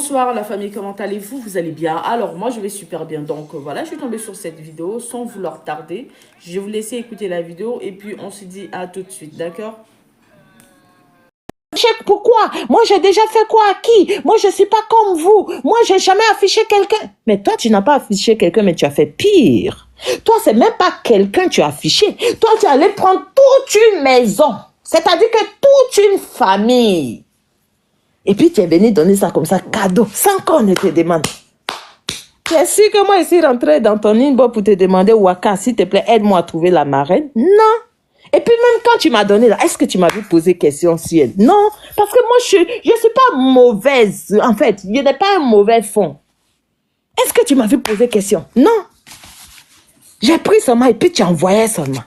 Bonsoir la famille, comment allez-vous? Vous allez bien? Alors moi je vais super bien. Donc voilà, je suis tombée sur cette vidéo sans vouloir tarder. Je vais vous laisser écouter la vidéo et puis on se dit à tout de suite, d'accord? Pourquoi? Moi, j'ai déjà fait quoi à qui? Moi, je suis pas comme vous. Moi, j'ai jamais affiché quelqu'un. Mais toi, tu n'as pas affiché quelqu'un, mais tu as fait pire. Toi, c'est même pas quelqu'un que tu as affiché. Toi, tu allais prendre toute une maison. C'est-à-dire que toute une famille. Et puis, tu es venu donner ça comme ça, cadeau, sans qu'on ne te demande. Tu es sûr que moi, je suis rentrée dans ton inbox pour te demander, Waka, s'il te plaît, aide-moi à trouver la marraine? Non. Et puis même quand tu m'as donné là, est-ce que tu m'avais posé question si elle? Non, parce que moi je suis pas mauvaise. En fait, je n'ai pas un mauvais fond. Est-ce que tu m'avais posé question? Non. J'ai pris seulement et puis tu envoyais seulement.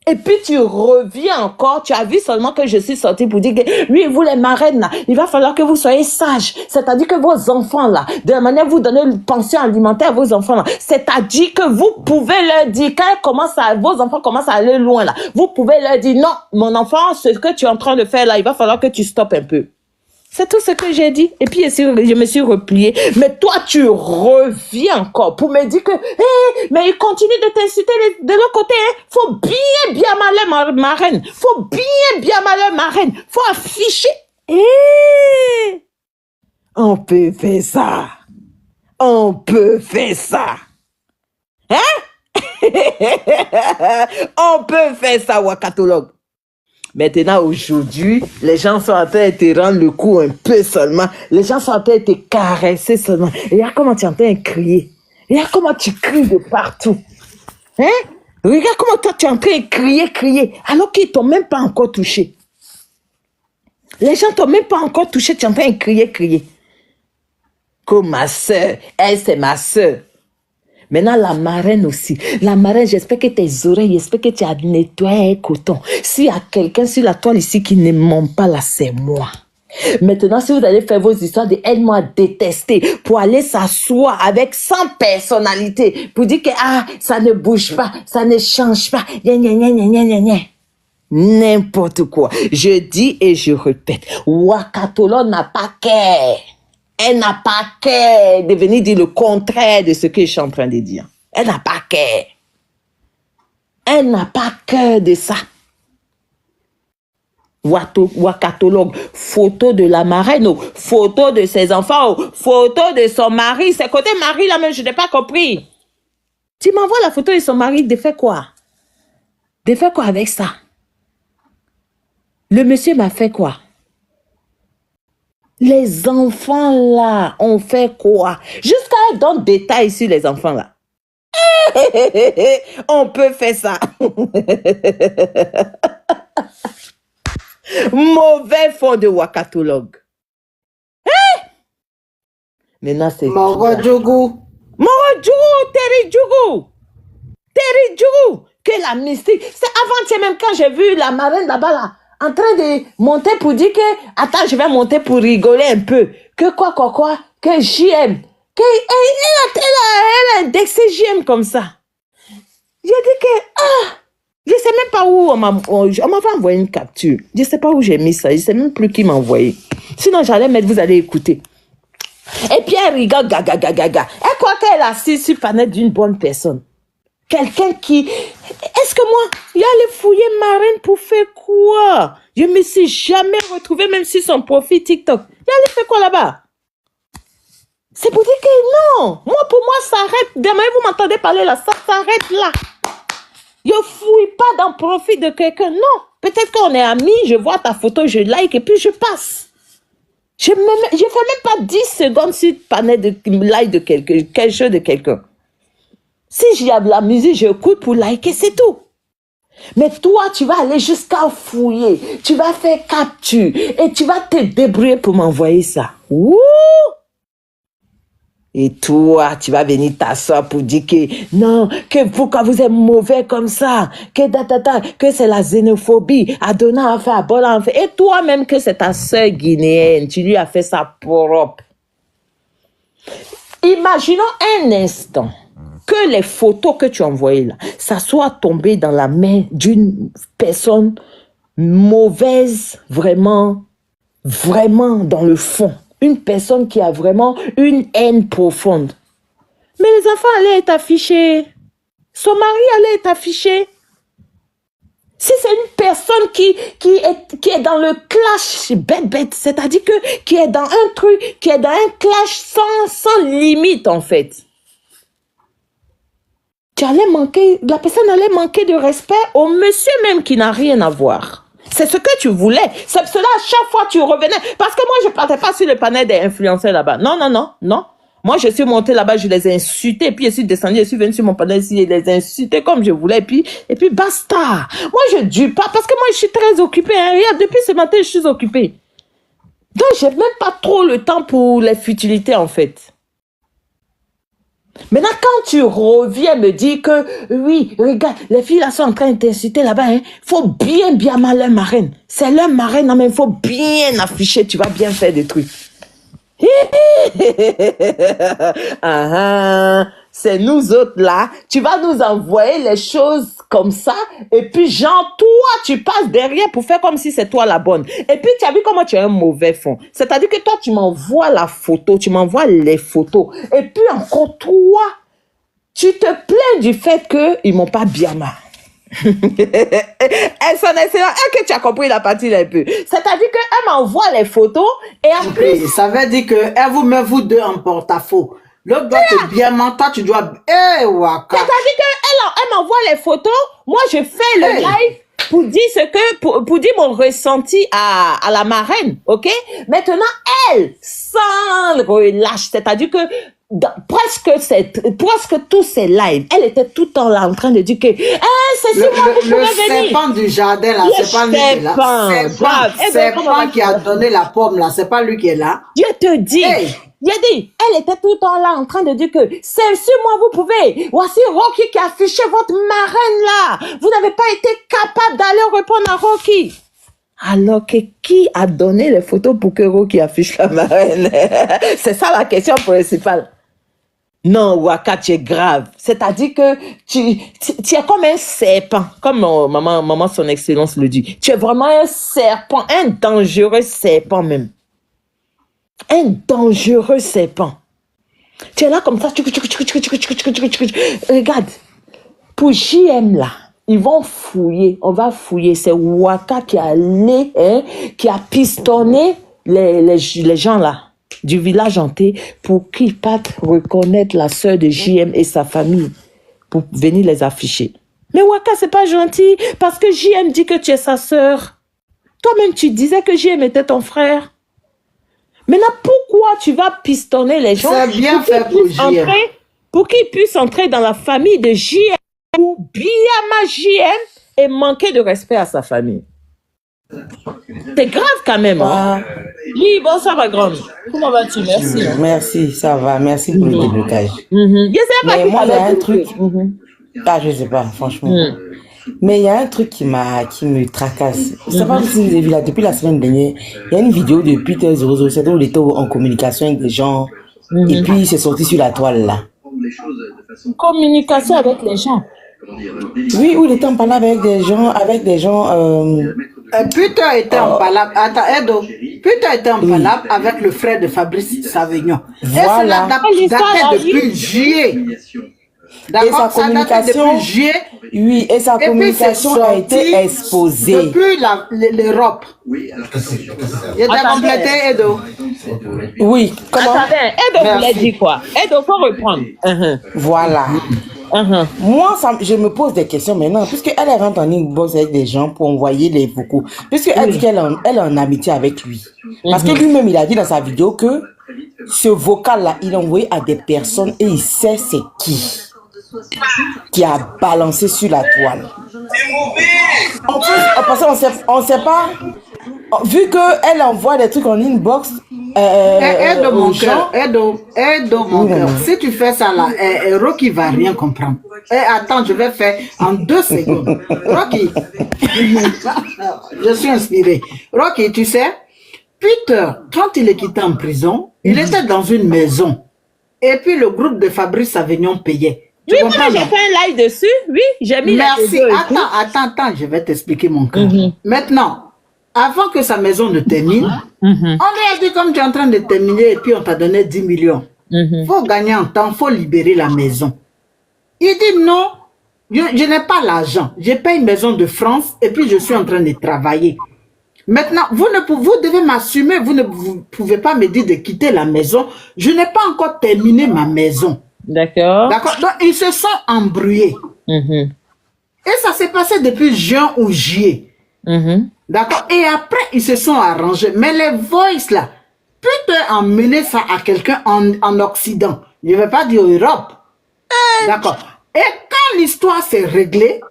Et puis tu reviens encore, tu as vu seulement que je suis sortie pour dire que lui, vous les marraines là, il va falloir que vous soyez sages. C'est-à-dire que vos enfants là, de la manière vous donnez une pension alimentaire à vos enfants là, c'est-à-dire que vous pouvez leur dire, quand vos enfants commencent à aller loin là, vous pouvez leur dire, non, mon enfant, ce que tu es en train de faire là, il va falloir que tu stoppes un peu. C'est tout ce que j'ai dit. Et puis, je me suis repliée. Mais toi, tu reviens encore pour me dire que, mais il continue de t'insulter de l'autre côté. Hein. Faut bien malin, marraine. Faut bien malin, marraine. Faut afficher. On peut faire ça. On peut faire ça. Hein? On peut faire ça, Wakatologue. Maintenant, aujourd'hui, les gens sont en train de te rendre le coup un peu seulement. Les gens sont en train de te caresser seulement. Et regarde comment tu es en train de crier. Regarde comment tu cries de partout. Hein? Regarde comment toi tu es en train de crier, alors qu'ils t'ont même pas encore touché. Les gens t'ont même pas encore touché, tu es en train de crier. Comme ma soeur, elle c'est ma soeur. Maintenant, la marraine aussi. La marraine, j'espère que tes oreilles, j'espère que tu as nettoyé un coton. S'il y a quelqu'un sur la toile ici qui ne ment pas là, c'est moi. Maintenant, si vous allez faire vos histoires de aide-moi à détester pour aller s'asseoir avec 100 personnalités pour dire que ça ne bouge pas, ça ne change pas, n'importe quoi. Je dis et je répète, Wakatolo n'a pas cœur. Elle n'a pas qu'à de venir dire le contraire de ce que je suis en train de dire. Elle n'a pas qu'à. Elle n'a pas cœur de ça. Wakatologue, photo de la marraine, photo de ses enfants, photo de son mari. C'est côté mari là même, je n'ai pas compris. Tu m'envoies la photo de son mari, de faire quoi? De faire quoi avec ça? Le monsieur m'a fait quoi? Les enfants là, on fait quoi? Jusqu'à dans le détail sur les enfants là. On peut faire ça. Mauvais fond de Wakatologue. Maintenant c'est... Moro-Djougou, Terry Djougou. Que la mystique. C'est avant-hier même quand j'ai vu la marraine là-bas là. En train de monter pour dire que, attends, je vais monter pour rigoler un peu. Que quoi, que JM. Elle a indexé JM comme ça. J'ai dit que, je sais même pas où on m'avait envoyé une capture. Je sais pas où j'ai mis ça. Je sais même plus qui m'a envoyé. Sinon, j'allais mettre, vous allez écouter. Et puis elle rigole, gaga. Elle croit qu'elle est assise sur la planète d'une bonne personne. Quelqu'un qui... Est-ce que moi, il allait fouiller marraine pour faire quoi? Je me suis jamais retrouvée, même sur son profil TikTok. Il allait faire quoi là-bas? C'est pour dire que non. Pour moi, ça arrête. Demain, vous m'entendez parler là, ça s'arrête là. Je fouille pas dans le profil de quelqu'un. Non. Peut-être qu'on est amis, je vois ta photo, je like et puis je passe. Je fais même pas 10 secondes sur le panel de like de quelqu'un, quelque chose de quelqu'un. Si j'y a de la musique, j'écoute pour liker, c'est tout. Mais toi, tu vas aller jusqu'à fouiller. Tu vas faire capture. Et tu vas te débrouiller pour m'envoyer ça. Ouh! Et toi, tu vas venir t'asseoir pour dire que non, que vous, quand vous êtes mauvais comme ça, que c'est la xénophobie. Adona a fait, Abola a fait. Et toi-même que c'est ta sœur guinéenne. Tu lui as fait ça propre. Imaginons un instant que les photos que tu as envoyées là, ça soit tombé dans la main d'une personne mauvaise, vraiment vraiment dans le fond. Une personne qui a vraiment une haine profonde. Mais les enfants allaient être affichés. Son mari allait être affiché. Si c'est une personne qui est dans le clash bête, c'est-à-dire qui est dans un truc, qui est dans un clash sans limite en fait. La personne allait manquer de respect au monsieur même qui n'a rien à voir. C'est ce que tu voulais. C'est cela, à chaque fois tu revenais. Parce que moi, je ne partais pas sur le panel des influenceurs là-bas. Non. Moi, je suis montée là-bas, je les ai insultés, puis je suis descendue, je suis venue sur mon panel ici, et les insulter comme je voulais, et puis basta. Moi, je ne dis pas, parce que moi, je suis très occupée. Hein. Regarde, depuis ce matin, je suis occupée. Donc, je n'ai même pas trop le temps pour les futilités, en fait. Maintenant, quand tu reviens me dire que, oui, regarde, les filles là sont en train de t'insulter là-bas, hein, faut bien mal leur marraine. C'est leur marraine, non, mais il faut bien afficher, tu vas bien faire des trucs. C'est nous autres là, tu vas nous envoyer les choses comme ça, et puis genre, toi, tu passes derrière pour faire comme si c'est toi la bonne. Et puis, tu as vu comment tu as un mauvais fond. C'est-à-dire que toi, tu m'envoies la photo, tu m'envoies les photos, et puis encore toi, tu te plains du fait qu'ils m'ont pas bien marre. Elle s'en est excellente. Est-ce que tu as compris la partie un peu? C'est-à-dire qu'elle m'envoie les photos et en plus... Ça veut dire qu'elle vous met vous deux en porte-à-faux. L'autre doit te bien mentir, toi tu dois... Waka. C'est-à-dire qu'elle m'envoie les photos, moi je fais le live pour dire pour dire mon ressenti à la marraine, ok? Maintenant, elle, sans le relâche, c'est-à-dire que presque tous ces lives, elle était tout le temps là en train de dire que c'est si moi vous pouvez venir. Le serpent du jardin là, c'est pas lui qui est là. C'est serpent qui a donné la pomme là, c'est pas lui qui est là. Dieu te dit. Elle était tout le temps là en train de dire que c'est si moi vous pouvez. Voici Rocky qui a affiché votre marraine là. Vous n'avez pas été capable d'aller répondre à Rocky. Alors que qui a donné les photos pour que Rocky affiche la marraine? C'est ça la question principale. Non, Waka, tu es grave. C'est-à-dire que tu es comme un serpent, comme maman, son excellence le dit. Tu es vraiment un serpent, un dangereux serpent même. Un dangereux serpent. Tu es là comme ça. Regarde, pour JM là, ils vont fouiller, on va fouiller. C'est Waka qui a allé, qui a pistonné les gens là du village hanté pour qu'ils partent reconnaître la sœur de JM et sa famille pour venir les afficher. Mais Waka, c'est pas gentil parce que JM dit que tu es sa sœur. Toi-même, tu disais que JM était ton frère. Maintenant, pourquoi tu vas pistonner les gens bien fait pour qu'ils puissent entrer dans la famille de JM pour bien ma JM et manquer de respect à sa famille? C'est grave quand même. Hein? Oui, bon, ça va, grande. Comment vas-tu? Merci. Merci, ça va. Merci pour le déblocage. Mais moi, il y a un truc. Je sais pas, franchement. Mais il y a un truc qui me tracasse. Je sais pas si vous avez vu là, depuis la semaine dernière, il y a une vidéo de Peter 007 où il était en communication avec des gens. Et puis, il s'est sorti sur la toile là. Communication avec les gens. Oui, où il était en parlant avec des gens, Peter était en palabre. Attends, Edo. Peter était en palabre avec le frère de Fabrice Savignon. Voilà. Et cela datait depuis juillet. Et sa communication, et sa communication a été exposée. Depuis l'Europe. Il était complété, Edo. Oui, comment? Attendez, Edo voulait dire quoi? Edo, faut reprendre. Voilà. Moi, je me pose des questions maintenant, puisqu'elle rentre en inbox avec des gens pour envoyer les vocaux, puisqu'elle dit qu'elle est en amitié avec lui. Parce que lui-même, il a dit dans sa vidéo que ce vocal-là, il a envoyé à des personnes et il sait c'est qui a balancé sur la toile. En plus, on sait pas, vu qu'elle envoie des trucs en inbox, aide mon cœur, aide mon cœur. Si tu fais ça là, Rocky va rien comprendre. Attends, je vais faire en 2 secondes. Rocky, je suis inspiré. Rocky, tu sais, Peter, quand il est quitté en prison, il était dans une maison. Et puis le groupe de Fabrice Savignon payait. Oui, moi j'ai fait un live dessus. Oui, j'ai mis Merci. Attends, je vais t'expliquer mon cœur. Maintenant, avant que sa maison ne termine, on lui a dit comme tu es en train de terminer et puis on t'a donné 10 millions. Faut gagner en temps, faut libérer la maison. Il dit non, je n'ai pas l'argent. Je paye une maison de France et puis je suis en train de travailler. Maintenant, vous devez m'assumer, vous ne pouvez pas me dire de quitter la maison. Je n'ai pas encore terminé ma maison. D'accord. D'accord. Donc, ils se sont embrouillés. Et ça s'est passé depuis juin ou juillet. D'accord. Et après, ils se sont arrangés. Mais les voices là, peut-être emmener ça à quelqu'un en Occident. Je ne vais pas dire Europe. D'accord. Et quand l'histoire s'est réglée,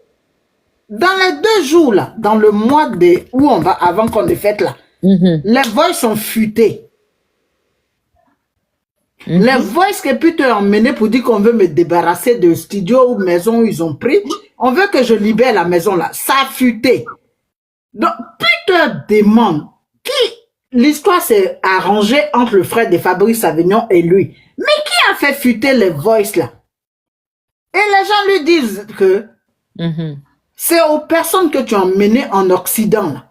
dans les 2 jours là, dans le mois où on va, avant qu'on ait fait là, les voices sont futés. Les voices que Peter a emmené pour dire qu'on veut me débarrasser de studio ou maison où ils ont pris, on veut que je libère la maison là. Ça a fuité. Donc, Peter demande qui l'histoire s'est arrangée entre le frère de Fabrice Avignon et lui. Mais qui a fait fuiter les voices là? Et les gens lui disent que c'est aux personnes que tu as emmenées en Occident là.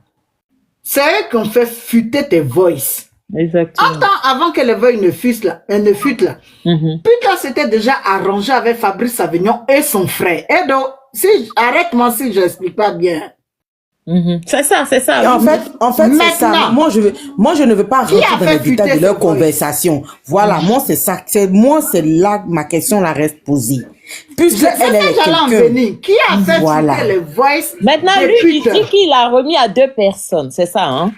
C'est eux qui ont fait fuiter tes voices. Exactement. Un temps avant que les voix ne futent là, Peter s'était déjà arrangé avec Fabrice Avignon et son frère. Et donc, arrête-moi si je n'explique pas bien. C'est ça. Et en fait, c'est ça. Moi, je ne veux pas rentrer dans les détails de leur conversation. Voilà, moi, c'est ça. C'est là ma question la reste posée. Puisque elle est quelqu'un. Qui a fait fuiter les voices? Maintenant, lui, il dit qu'il a remis à 2 personnes. C'est ça, hein?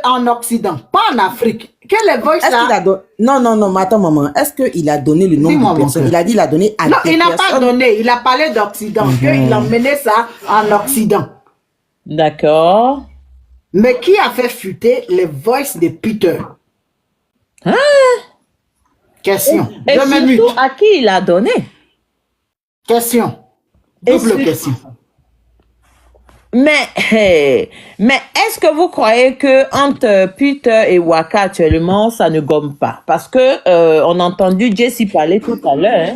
En Occident, pas en Afrique. Quelle voice là? Non, mais attends, maman. Est-ce qu'il a donné le nom de personne? Il a dit qu'il a donné à 2 personnes. Non, il n'a pas donné. Il a parlé d'Occident. Il a mené ça en Occident. D'accord. Mais qui a fait fuiter les voices de Peter? Question. Et surtout, à qui il a donné? Question. Double question. Mais est-ce que vous croyez que entre Peter et Waka actuellement, ça ne gomme pas? Parce que on a entendu Jessie parler tout à l'heure. Hein?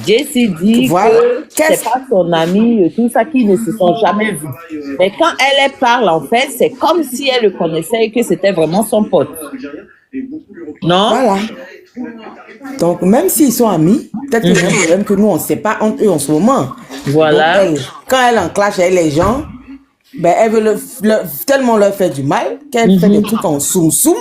Jessie dit que c'est pas son ami, tout ça, qui ne se sont jamais vus. Mais quand elle parle, en fait, c'est comme si elle le connaissait et que c'était vraiment son pote. Non? Voilà. Donc, même s'ils sont amis, peut-être que c'est un problème que nous, on ne sait pas entre eux en ce moment. Voilà. Donc, quand elle en clash avec les gens, ben, elle veut tellement leur faire du mal qu'elle fait des trucs en soum-soum.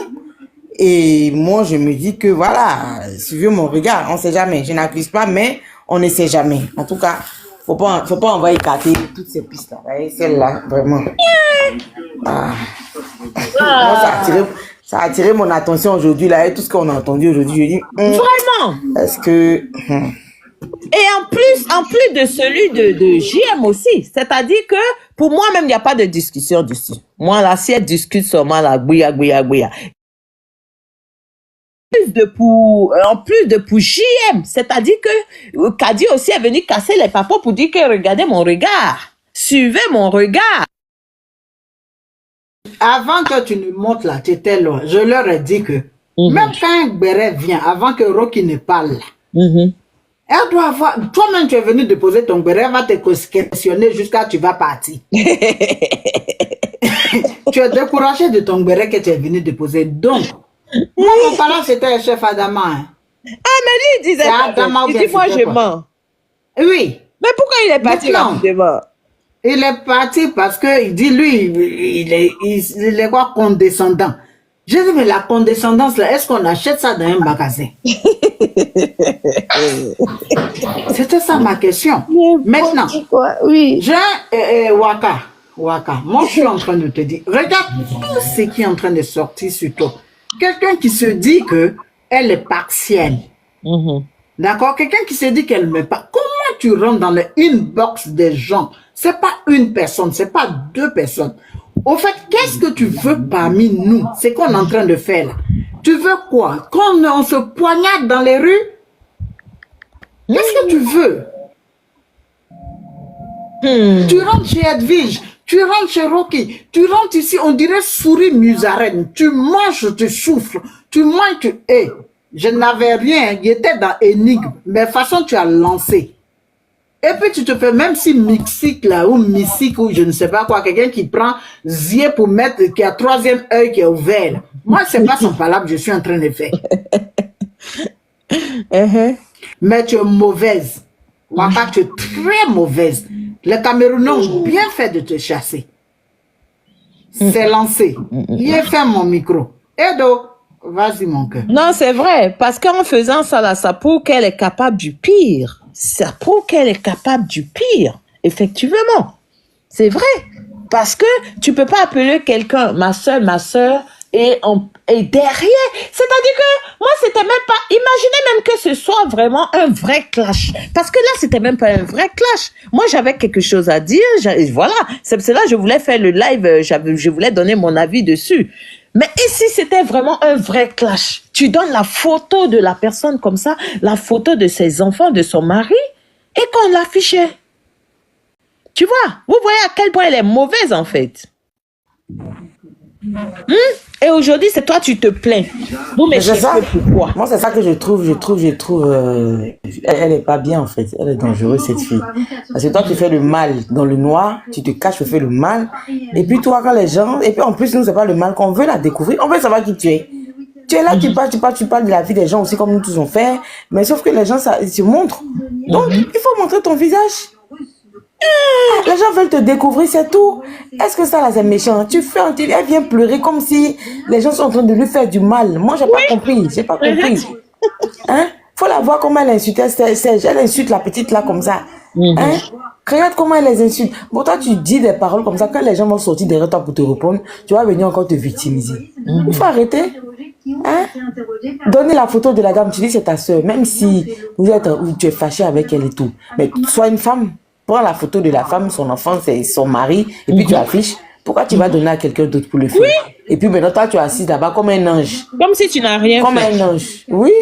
Et moi, je me dis que voilà, suivez mon regard, on ne sait jamais. Je n'accuse pas, mais on ne sait jamais. En tout cas, faut pas envoyer écarter toutes ces pistes-là. Celle-là, vraiment. Moi, ça a attiré mon attention aujourd'hui, là, et tout ce qu'on a entendu aujourd'hui. Je dis, vraiment? Est-ce que... Et en plus de celui de JM aussi. C'est-à-dire que, pour moi même, il n'y a pas de discussion dessus. Moi, là, si elle discute seulement, là, bouya. En plus de pour JM, c'est-à-dire que Kadi aussi est venu casser les papas pour dire que regardez mon regard. Suivez mon regard. Avant que tu ne montes là, tu étais loin. Je leur ai dit que même quand un béret vient, avant que Rocky ne parle, elle doit avoir... Toi-même, tu es venu déposer ton béret, elle va te questionner jusqu'à ce que tu vas partir. Tu es découragé de ton béret que tu es venu déposer. Donc, moi, mon parent, c'était le chef Adama. Hein. Ah, mais lui, il disait Adama, il dit, moi, je mens. Oui. Mais pourquoi il est parti rapidement? Il est parti parce qu'il dit, lui, il est quoi, condescendant. Je dis, mais la condescendance, là, est-ce qu'on achète ça dans un magasin? C'était ça ma question. Maintenant, oui. j'ai Waka, moi je suis en train de te dire, regarde tout ce qui est en train de sortir sur toi. Quelqu'un qui se dit qu'elle est partielle. D'accord? Quelqu'un qui se dit qu'elle ne met pas. Comment tu rentres dans le inbox des gens? C'est pas une personne, c'est pas 2 personnes. Au fait, qu'est-ce que tu veux parmi nous? C'est qu'on est en train de faire là. Tu veux quoi? Qu'on se poignarde dans les rues? Qu'est-ce que tu veux? Tu rentres chez Edwige, tu rentres chez Rocky, tu rentres ici, on dirait souris musarène. Tu manges, tu souffles, tu manges, tu... Hey, je n'avais rien, il était dans énigme. Mais de toute façon, tu as lancé. Et puis tu te fais, même si Mixique là, ou Mixique, ou je ne sais pas quoi, quelqu'un qui prend Zier pour mettre, qui a troisième œil qui est ouvert. Là. Moi, c'est pas son palabre, je suis en train de faire. Mais tu es mauvaise. Waka, tu es très mauvaise. Les Camerounais ont bien fait de te chasser. C'est lancé. Il est fait mon micro. Edo, vas-y mon cœur. Non, c'est vrai. Parce qu'en faisant ça, là, ça prouve qu'elle est capable du pire. Ça prouve qu'elle est capable du pire. Effectivement. C'est vrai. Parce que tu peux pas appeler quelqu'un ma soeur, et derrière. C'est-à-dire que moi, c'était même pas... Imaginez même que ce soit vraiment un vrai clash. Parce que là, c'était même pas un vrai clash. Moi, j'avais quelque chose à dire. Voilà. C'est cela que je voulais faire le live. Je voulais donner mon avis dessus. Mais ici, c'était vraiment un vrai clash. Tu donnes la photo de la personne comme ça, la photo de ses enfants, de son mari, et qu'on l'affichait. Tu vois, vous voyez à quel point elle est mauvaise, en fait. Et aujourd'hui, c'est toi, tu te plains. Vous Mais c'est ça. pourquoi? Moi, c'est ça que je trouve, elle est pas bien, en fait. Elle est dangereuse, cette fille. Parce que toi, tu fais le mal dans le noir, tu te caches, tu fais le mal. Et puis, toi, quand les gens, et puis, en plus, nous, c'est pas le mal qu'on veut la découvrir. On veut savoir qui tu es. Tu es là, tu parles de la vie des gens aussi, comme nous tous on fait. Mais sauf que les gens, ça, ils se montrent. Donc, il faut montrer ton visage. Les gens veulent te découvrir, c'est tout. Est-ce que ça là c'est méchant? Elle vient pleurer comme si les gens sont en train de lui faire du mal. Moi j'ai pas compris, Hein? Faut la voir comment elle insulte. Elle insulte la petite là comme ça. Hein? Regarde comment elle les insulte. Bon, toi tu dis des paroles comme ça, quand les gens vont sortir derrière toi pour te répondre, tu vas venir encore te victimiser. Il faut arrêter. Hein? Donner la photo de la dame, tu dis c'est ta soeur, même si tu es fâché avec elle et tout. Mais sois une femme. Prends la photo de la femme, son enfant, c'est son mari, et puis tu affiches. Pourquoi tu vas donner à quelqu'un d'autre pour le faire? Et puis maintenant, toi, tu es assise là-bas comme un ange. Comme si tu n'as rien fait. Comme un ange. Oui.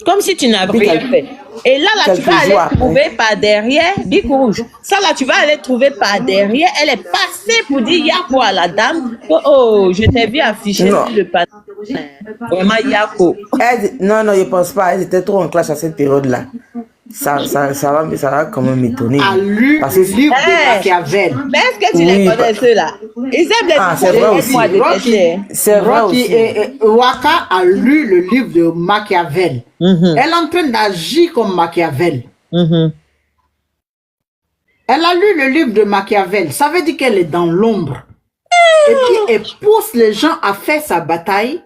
Comme si tu n'avais rien fait. Et là, tu vas aller trouver par derrière, Bic Rouge. Ça, là, tu vas aller trouver par derrière. Elle est passée pour dire, il y a quoi à la dame? Oh, je t'ai vu afficher sur le panneau. Vraiment, Yako. Non, je pense pas. Elle était trop en clash à cette période-là. Ça va quand même m'étonner. A lu le livre de Machiavel. Mais est-ce que tu les connais ceux-là? Ils aiment les c'est vrai aussi. Et Waka a lu le livre de Machiavel. Elle est en train d'agir comme Machiavel. Elle a lu le livre de Machiavel. Ça veut dire qu'elle est dans l'ombre. Et puis elle pousse les gens à faire sa bataille.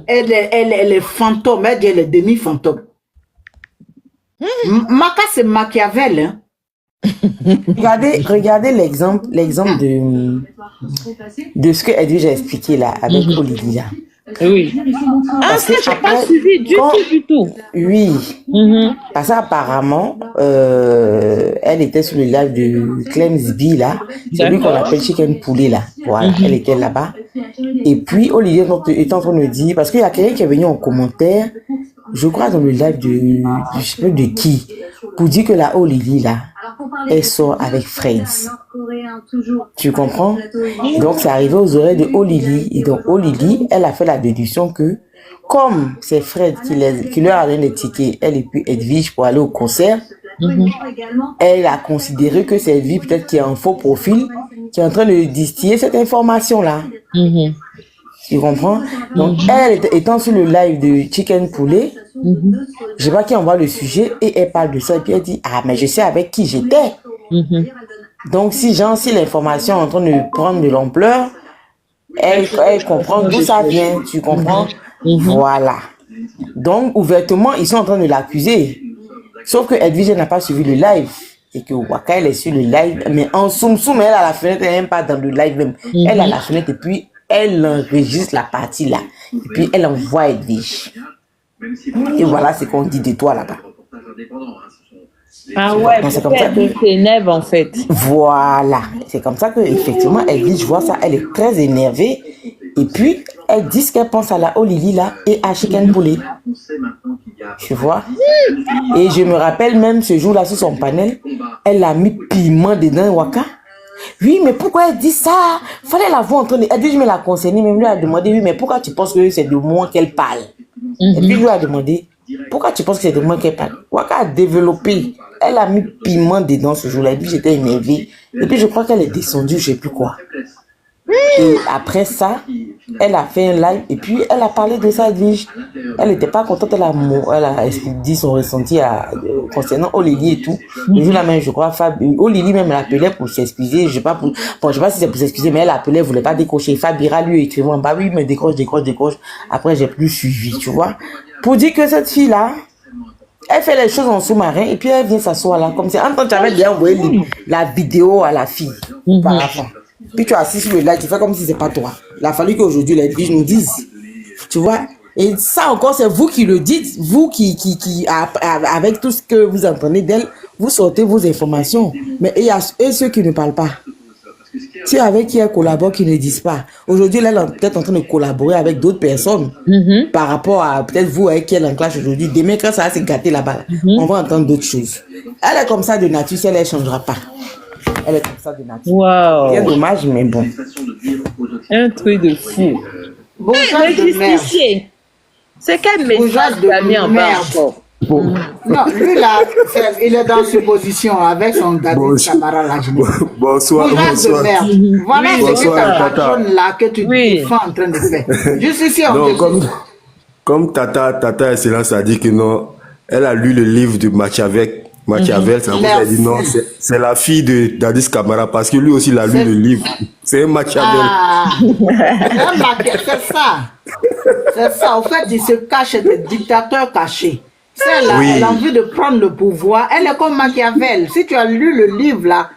Elle est fantôme. Elle dit elle est demi-fantôme. Maka, c'est Machiavel. Hein? Regardez l'exemple de ce que Edwige a expliqué là, avec Olivia. Oui. Parce que je n'ai pas suivi du tout. Oui. Parce qu'apparemment, elle était sur le live de Clem Zibi là, celui qu'on appelle Chicken Poulet là. Voilà, elle était là-bas. Et puis Olivia est en train de dire, parce qu'il y a quelqu'un qui est venu en commentaire, je crois dans le live de, je sais pas de qui, pour dire que la Olivia là, elle sort avec Friends. Tu comprends? Donc c'est arrivé aux oreilles de Olili. Et donc Olili, elle a fait la déduction que comme c'est Fred qui leur a donné les tickets, elle et puis Edwige pour aller au concert, elle a considéré que c'est Edwige peut-être qui a un faux profil, qui est en train de distiller cette information-là. Tu comprends? Donc elle étant sur le live de Chicken Poulet, je sais pas qui envoie le sujet et elle parle de ça et puis elle dit ah mais je sais avec qui j'étais. Donc si l'information est en train de prendre de l'ampleur, elle comprend d'où ça vient, tu comprends? Voilà. Donc ouvertement ils sont en train de l'accuser. Sauf que Edwige n'a pas suivi le live et que Waka elle est sur le live, mais en soum elle a la fenêtre, elle n'est même pas dans le live même. Elle a la fenêtre et puis elle enregistre la partie là. Et puis elle envoie à Edwige. Et voilà ce qu'on dit de toi là-bas. Ah ouais, c'est comme ça que s'énerve en fait. Voilà, c'est comme ça que effectivement Edwige voit ça, elle est très énervée et puis elle dit ce qu'elle pense à la Olili là et à Chicken Poulet. Tu vois? Et je me rappelle même ce jour-là sur son panel, elle a mis piment dedans Waka. Oui, mais pourquoi elle dit ça? Fallait la voir en train de... Elle dit, je me la concernée, même lui a demandé, oui, mais pourquoi tu penses que c'est de moi qu'elle parle? Et puis lui a demandé, pourquoi tu penses que c'est de moi qu'elle parle? Waka a développé, elle a mis piment dedans ce jour-là. Et puis j'étais énervée. Et puis je crois qu'elle est descendue, je sais plus quoi. Et après ça, elle a fait un live et puis elle a parlé de ça. Elle n'était pas contente, elle a dit son ressenti concernant Olili et tout. Le jour là même, je crois, Olili même l'appelait pour s'excuser. Je sais pas si c'est pour s'excuser, mais elle appelait, elle voulait pas décrocher. Fabira lui écrivait en bas, oui, mais décroche. Après, j'ai plus suivi, tu vois. Pour dire que cette fille-là, elle fait les choses en sous-marin et puis elle vient s'asseoir là, comme si en tant que tu avais bien envoyé la vidéo à la fille par avant. Puis tu assis sur le live, tu fais comme si c'est pas toi. Il a fallu qu'aujourd'hui les filles nous disent. Tu vois? Et ça encore, c'est vous qui le dites. Vous qui avec tout ce que vous entendez d'elle, vous sortez vos informations. Mais il y a ceux qui ne parlent pas. Ceux avec qui elle collabore, qui ne disent pas. Aujourd'hui, elle est peut-être en train de collaborer avec d'autres personnes par rapport à peut-être vous avec qui elle en clash aujourd'hui. Demain, quand ça va se gâter là-bas, on va entendre d'autres choses. Elle est comme ça de nature, si elle ne changera pas. Elle est comme ça de nature. Wow. C'est dommage, mais bon. Un truc de fou. Bourgeoise de merde. C'est quel Bourgeoise message de tu as mis en bas merde. encore? Non, lui là, il est dans ses positions avec son gars Camara là. Bonsoir, Bourgeoise de bonsoir. merde. Voilà ce que Bonsoir, ta Tata. patronne là que tu Oui. défends en train de faire. Juste ici, on Non, te comme Tata Excellence a dit que non, elle a lu le livre de Machiavel, ça vous a dit non, c'est la fille de Dadis Camara parce que lui aussi il a lu le livre. C'est un Machiavel. Ah, c'est ça. C'est ça. En fait, il se cache des dictateurs cachés. Celle-là, Oui. elle a envie de prendre le pouvoir. Elle est comme Machiavel. Si tu as lu le livre là,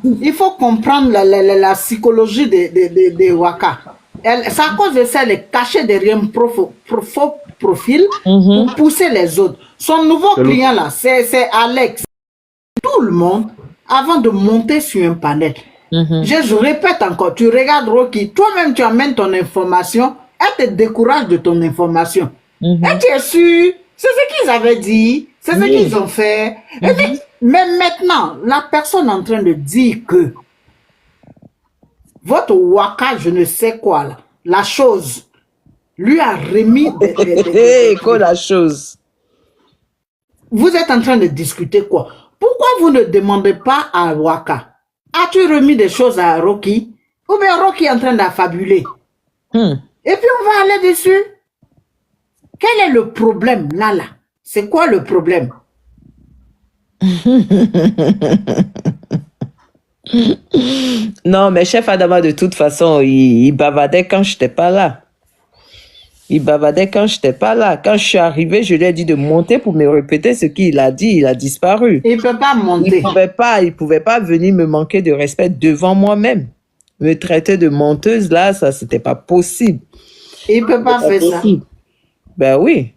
il faut comprendre la psychologie de Waka. C'est à cause de ça, elle est cachée derrière un faux profil pour pousser les autres. Son nouveau client là, c'est Alex. Tout le monde, avant de monter sur un panel. Je répète encore, tu regardes Rocky, toi-même tu amènes ton information, elle te décourage de ton information. Et tu es sûr, c'est ce qu'ils avaient dit, c'est ce qu'ils ont fait. Et puis, mais maintenant, la personne est en train de dire que votre waka, je ne sais quoi, là, la chose, lui a remis Quoi la chose? Vous êtes en train de discuter quoi? Pourquoi vous ne demandez pas à Waka? As-tu remis des choses à Rocky? Ou bien Rocky est en train d'affabuler? Et puis on va aller dessus. Quel est le problème là? C'est quoi le problème? Non, mais chef Adama, de toute façon, il bavardait quand je n'étais pas là. Quand je suis arrivé, je lui ai dit de monter pour me répéter ce qu'il a dit. Il a disparu. Il ne peut pas monter. Il pouvait pas venir me manquer de respect devant moi-même. Me traiter de menteuse, là, ça, c'était pas possible. Il ne peut pas faire ça. Ben oui.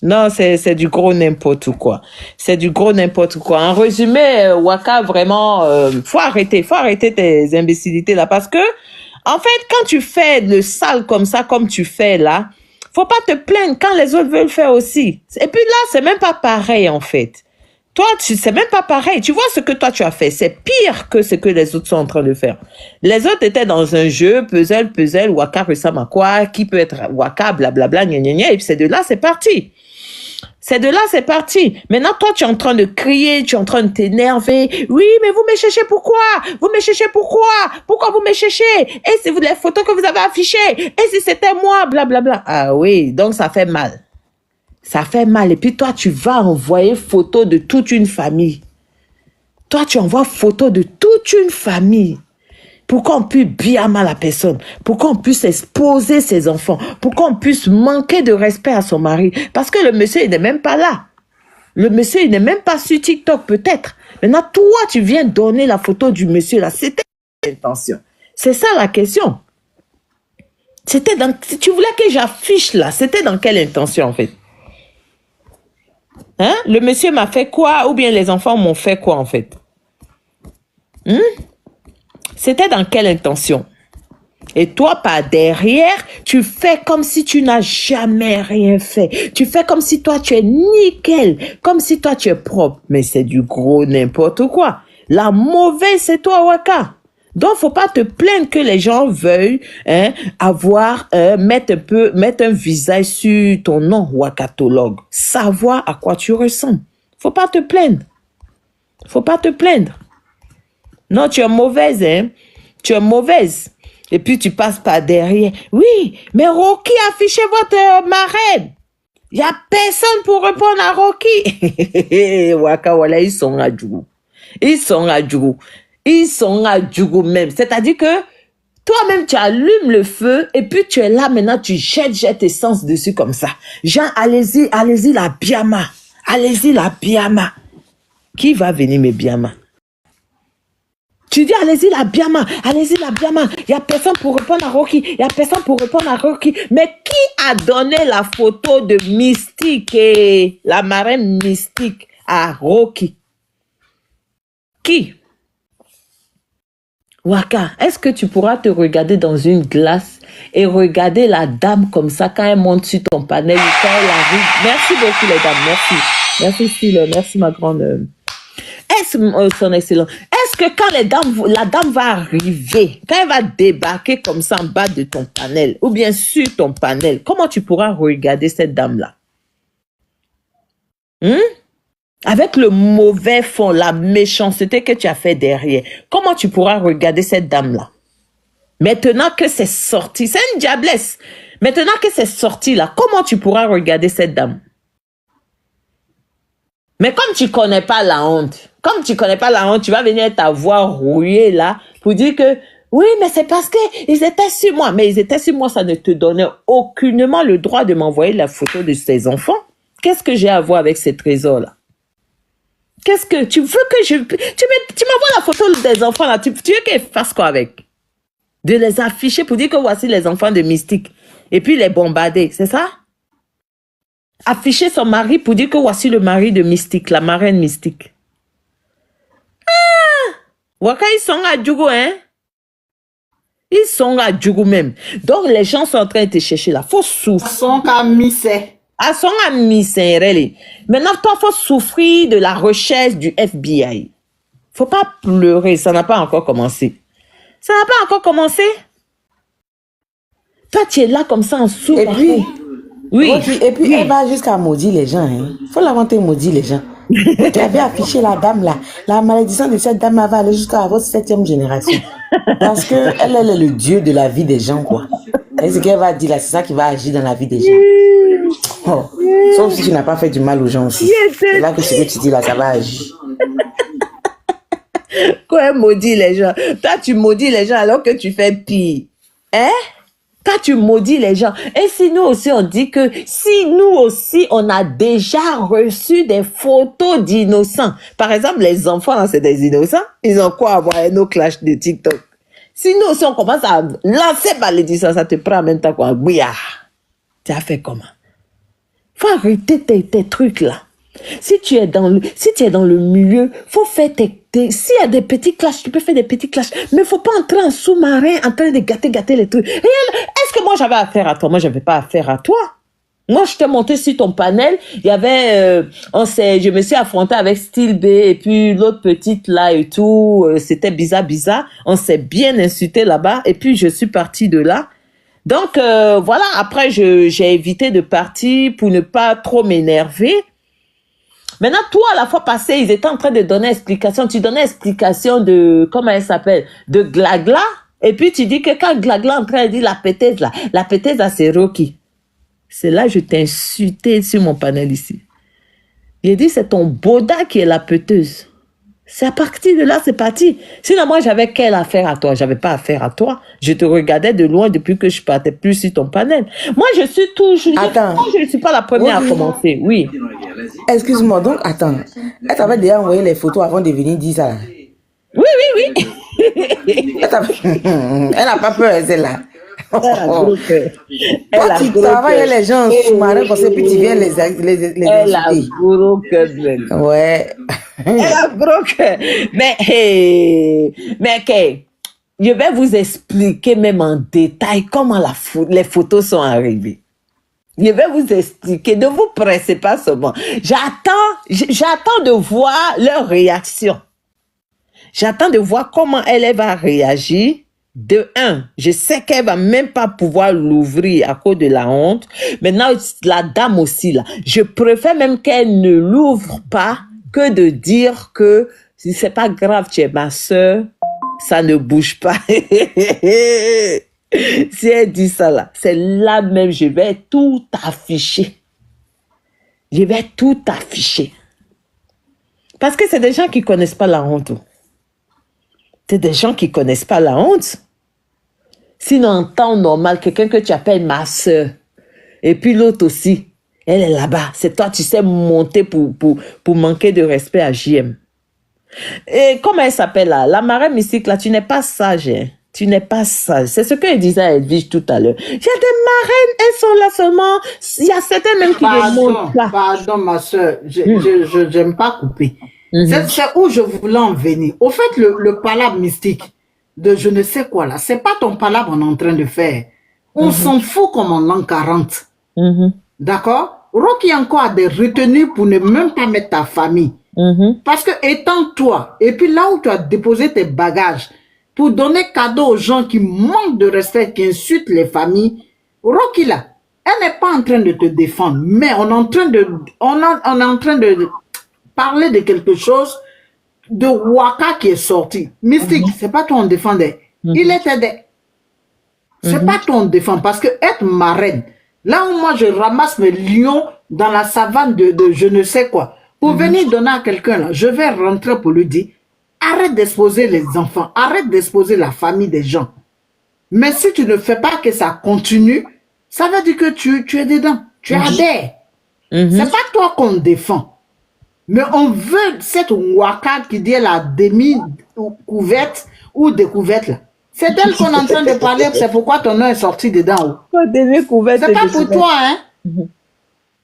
Non, c'est du gros n'importe quoi. En résumé, Waka, vraiment, faut arrêter tes imbécilités là. Parce que, en fait, quand tu fais le sale comme ça, comme tu fais là, faut pas te plaindre quand les autres veulent faire aussi. Et puis là, c'est même pas pareil, en fait. Toi, c'est même pas pareil. Tu vois ce que toi tu as fait. C'est pire que ce que les autres sont en train de faire. Les autres étaient dans un jeu, puzzle, Waka ressemble à quoi, qui peut être Waka, blablabla, gna gna gna, et puis c'est de là, c'est parti. Maintenant, toi, tu es en train de crier, tu es en train de t'énerver. Oui, mais vous me cherchez pourquoi? Pourquoi vous me cherchez? Et c'est les photos que vous avez affichées? Et si c'était moi? Blablabla. Ah oui, donc ça fait mal. Et puis toi, tu vas envoyer photo de toute une famille. Toi, tu envoies photo de toute une famille. Pour qu'on puisse blâmer la personne, pour qu'on puisse exposer ses enfants, pour qu'on puisse manquer de respect à son mari. Parce que le monsieur, il n'est même pas là. Le monsieur, il n'est même pas sur TikTok, peut-être. Maintenant, toi, tu viens donner la photo du monsieur là. C'était l'intention. C'est ça la question. Si tu voulais que j'affiche là, c'était dans quelle intention en fait? Hein? Le monsieur m'a fait quoi? Ou bien les enfants m'ont fait quoi en fait? C'était dans quelle intention? Et toi, par derrière, tu fais comme si tu n'as jamais rien fait. Tu fais comme si toi, tu es nickel. Comme si toi, tu es propre. Mais c'est du gros n'importe quoi. La mauvaise, c'est toi, Waka. Donc, faut pas te plaindre que les gens veuillent mettre un visage sur ton nom, wakatologue. Savoir à quoi tu ressembles. Faut pas te plaindre. Faut pas te plaindre. Non, tu es mauvaise, hein. Tu es mauvaise. Et puis tu passes par derrière. Oui, mais Rocky, affichez votre marraine. Il n'y a personne pour répondre à Rocky. Waka Wala, ils sont à Djougou. Ils sont à Djougou. Ils sont à Djougou même. C'est-à-dire que toi-même, tu allumes le feu et puis tu es là maintenant, tu jettes essence dessus comme ça. Jean, allez-y, allez-y la biama. Allez-y la biama. Qui va venir me biama? Tu dis, allez-y la biama, allez-y la biama. Il n'y a personne pour répondre à Rocky. Il n'y a personne pour répondre à Rocky. Mais qui a donné la photo de Mystique et la marraine Mystique à Rocky? Qui? Waka, est-ce que tu pourras te regarder dans une glace et regarder la dame comme ça quand elle monte sur ton panel, quand elle arrive? Merci beaucoup les dames, merci. Merci Style, merci ma grande. Son excellent. Est-ce que quand la dame va arriver, quand elle va débarquer comme ça en bas de ton panel, ou bien sur ton panel, comment tu pourras regarder cette dame-là? Avec le mauvais fond, la méchanceté que tu as fait derrière, comment tu pourras regarder cette dame-là? Maintenant que c'est sorti, c'est une diablesse. Maintenant que c'est sorti là, comment tu pourras regarder cette dame? Mais comme tu connais pas la honte, tu vas venir ta voix rouillée là pour dire que oui, mais c'est parce qu'ils étaient sur moi. Mais ils étaient sur moi, ça ne te donnait aucunement le droit de m'envoyer la photo de ces enfants. Qu'est-ce que j'ai à voir avec ces trésors-là? Qu'est-ce que tu veux que tu m'envoies la photo des enfants là, tu veux qu'ils fassent quoi avec? De les afficher pour dire que voici les enfants de Mystique. Et puis les bombarder, c'est ça? Afficher son mari pour dire que voici le mari de Mystique, la marraine Mystique. Ah! Waka, ils sont à Djougou, hein? Ils sont à Djougou même. Donc les gens sont en train de te chercher là. Faut souffrir. Ils sont à Missé. Ah, sont à Missé. Maintenant, toi, faut souffrir de la recherche du FBI. Faut pas pleurer, ça n'a pas encore commencé. Ça n'a pas encore commencé? Toi, tu es là comme ça en souffre. Et puis, oui. Et puis elle va jusqu'à maudire les gens. Hein. Faut l'inventer, maudire les gens. Tu avais affiché la dame là. La malédiction de cette dame va aller jusqu'à votre 7e génération. Parce que elle est le dieu de la vie des gens, quoi. Et ce qu'elle va dire là, c'est ça qui va agir dans la vie des gens. Oh. Sauf si tu n'as pas fait du mal aux gens aussi. C'est là que ce que tu dis là, ça va agir. Quoi, elle maudit les gens? Toi, tu maudis les gens alors que tu fais pire. Hein? Toi, tu maudis les gens. Et si nous aussi, on dit que si nous aussi, on a déjà reçu des photos d'innocents. Par exemple, les enfants, là, c'est des innocents. Ils ont quoi à voir nos clashs de TikTok? Si nous aussi, on commence à lancer malédiction, ça te prend en même temps quoi. Bouillard. Tu as fait comment? Faut arrêter tes trucs là. Si tu es dans le milieu, faut faire s'il y a des petits clashs, tu peux faire des petits clashs, mais faut pas entrer en sous-marin en train de gâter les trucs. Est-ce que moi j'avais affaire à toi? Moi j'avais pas affaire à toi. Moi je t'ai monté sur ton panel, il y avait je me suis affrontée avec Style B et puis l'autre petite là et tout, c'était bizarre, on s'est bien insulté là-bas et puis je suis partie de là. Donc voilà, après j'ai évité de partir pour ne pas trop m'énerver. Maintenant, toi, à la fois passée, ils étaient en train de donner explication. Tu donnais explication de, comment elle s'appelle, de Glagla. Et puis, tu dis que quand Glagla est en train de dire la pétaise là, c'est Rocky. C'est là que je t'ai insulté sur mon panel ici. J'ai dit, c'est ton boda qui est la péteuse. C'est à partir de là, c'est parti. Sinon, moi, j'avais quelle affaire à toi? J'avais pas affaire à toi. Je te regardais de loin depuis que je partais plus sur ton panel. Moi, je suis toujours... Attends. Je ne suis pas la première à commencer, oui. Excuse-moi, donc, attends. Elle t'avait déjà envoyé les photos avant de venir dire ça. Oui. Elle n'a pas peur, celle-là. Elle a gros cœur. Toi, tu travailles les gens sous-marins comme ça, puis tu viens les Elle a gros cœur. Ouais. Elle a gros cœur. Mais, je vais vous expliquer même en détail comment les photos sont arrivées. Je vais vous expliquer. Ne vous pressez pas seulement. J'attends de voir leur réaction. J'attends de voir comment elle va réagir. De un, je sais qu'elle va même pas pouvoir l'ouvrir à cause de la honte. Maintenant, la dame aussi, là, je préfère même qu'elle ne l'ouvre pas que de dire que Si c'est pas grave, tu es ma soeur, ça ne bouge pas. Si elle dit ça là, c'est là même, je vais tout afficher. Je vais tout afficher. Parce que c'est des gens qui ne connaissent pas la honte. C'est des gens qui ne connaissent pas la honte. Sinon, en temps normal, quelqu'un que tu appelles ma soeur, et puis l'autre aussi, elle est là-bas. C'est toi, tu sais monter pour manquer de respect à JM. Et comment elle s'appelle là? La marraine mystique là, tu n'es pas sage. Hein? Tu n'es pas sage. C'est ce qu'elle disait à Edwige tout à l'heure. Il y a des marraines, elles sont là seulement. Il y a certaines même qui les montrent là. Pardon, ma soeur, je n'aime pas couper. C'est où je voulais en venir. Au fait, le palabre mystique de je ne sais quoi là, c'est pas ton palabre qu'on est en train de faire. On s'en fout comme en l'an 40. D'accord? Rocky encore a des retenues pour ne même pas mettre ta famille. Parce que étant toi, et puis là où tu as déposé tes bagages, pour donner cadeau aux gens qui manquent de respect, qui insultent les familles, Rocky là, elle n'est pas en train de te défendre, mais on est en train de parler de quelque chose de Waka qui est sorti. Mystique, c'est pas toi on défendait. Il était des... C'est pas toi on défend, parce que être marraine, là où moi je ramasse mes lions dans la savane de je ne sais quoi, pour venir donner à quelqu'un là, je vais rentrer pour lui dire, arrête d'exposer les enfants, arrête d'exposer la famille des gens. Mais si tu ne fais pas que ça continue, ça veut dire que tu es dedans, tu adhères. C'est pas toi qu'on défend. Mais on veut cette Waka qui dit la demi-couverte ou découverte là. C'est d'elle qu'on est en train de parler, c'est pourquoi ton nom est sorti dedans. C'est pas pour toi, hein.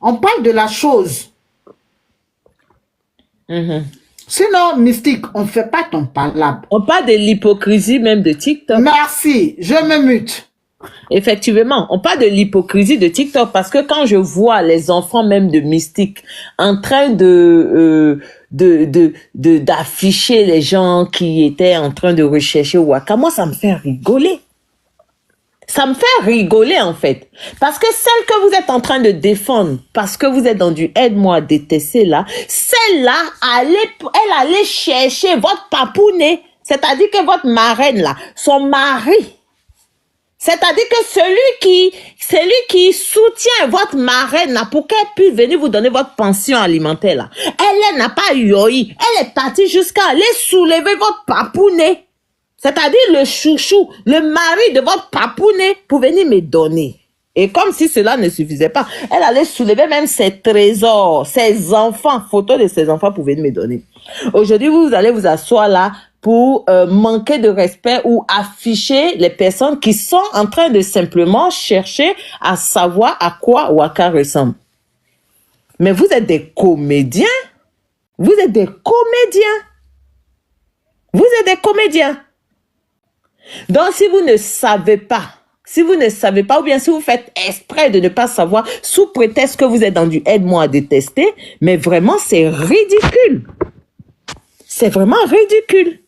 On parle de la chose. Sinon, mystique, on ne fait pas ton palabre. On parle de l'hypocrisie même de TikTok. Merci, je me mute. Effectivement, on parle de l'hypocrisie de TikTok parce que quand je vois les enfants même de Mystique en train d'afficher les gens qui étaient en train de rechercher Waka, moi ça me fait rigoler. Ça me fait rigoler en fait. Parce que celle que vous êtes en train de défendre, parce que vous êtes dans du aide-moi à détester là, celle-là, elle allait chercher votre papounet, c'est-à-dire que votre marraine là, son mari. C'est-à-dire que celui qui soutient votre marraine là, pour qu'elle puisse venir vous donner votre pension alimentaire là, elle n'a pas yoï. Elle est partie jusqu'à aller soulever votre papounet. C'est-à-dire le chouchou, le mari de votre papounet pour venir me donner. Et comme si cela ne suffisait pas, elle allait soulever même ses trésors, ses enfants, photos de ses enfants pour venir me donner. Aujourd'hui, vous allez vous asseoir là pour manquer de respect ou afficher les personnes qui sont en train de simplement chercher à savoir à quoi Waka ressemble. Mais vous êtes des comédiens. Vous êtes des comédiens. Vous êtes des comédiens. Donc, si vous ne savez pas, ou bien si vous faites exprès de ne pas savoir, sous prétexte que vous êtes dans du aide-moi à détester, mais vraiment, c'est ridicule. C'est vraiment ridicule.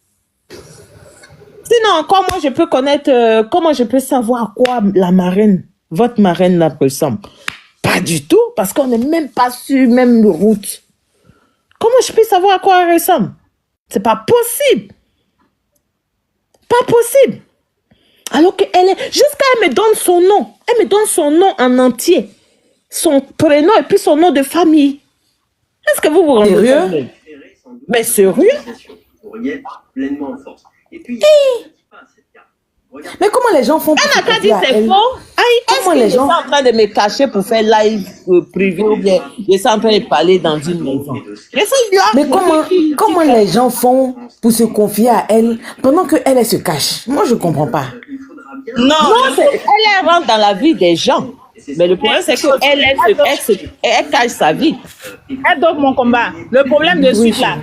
Sinon, encore, moi, je peux connaître, comment je peux savoir à quoi la marraine, votre marraine là ressemble? Pas du tout, parce qu'on n'est même pas sur même route. Comment je peux savoir à quoi elle ressemble? C'est pas possible. Pas possible. Alors qu'elle est, jusqu'à elle me donne son nom. Elle me donne son nom en entier. Son prénom et puis son nom de famille. Est-ce que vous vous rendez compte? Mais sérieux? Mais comment les gens font pour elle n'a pas dit c'est faux. Est-ce qu'ils sont en train de me cacher pour faire live privé ou bien ils sont en train de parler dans une maison? Mais comment les gens font pour se confier à elle pendant qu'elle se cache? Moi, je ne comprends pas. Non, elle rentre dans la vie des gens. Mais le problème, c'est qu'elle cache sa vie. Elle donne mon combat. Le problème de suite là.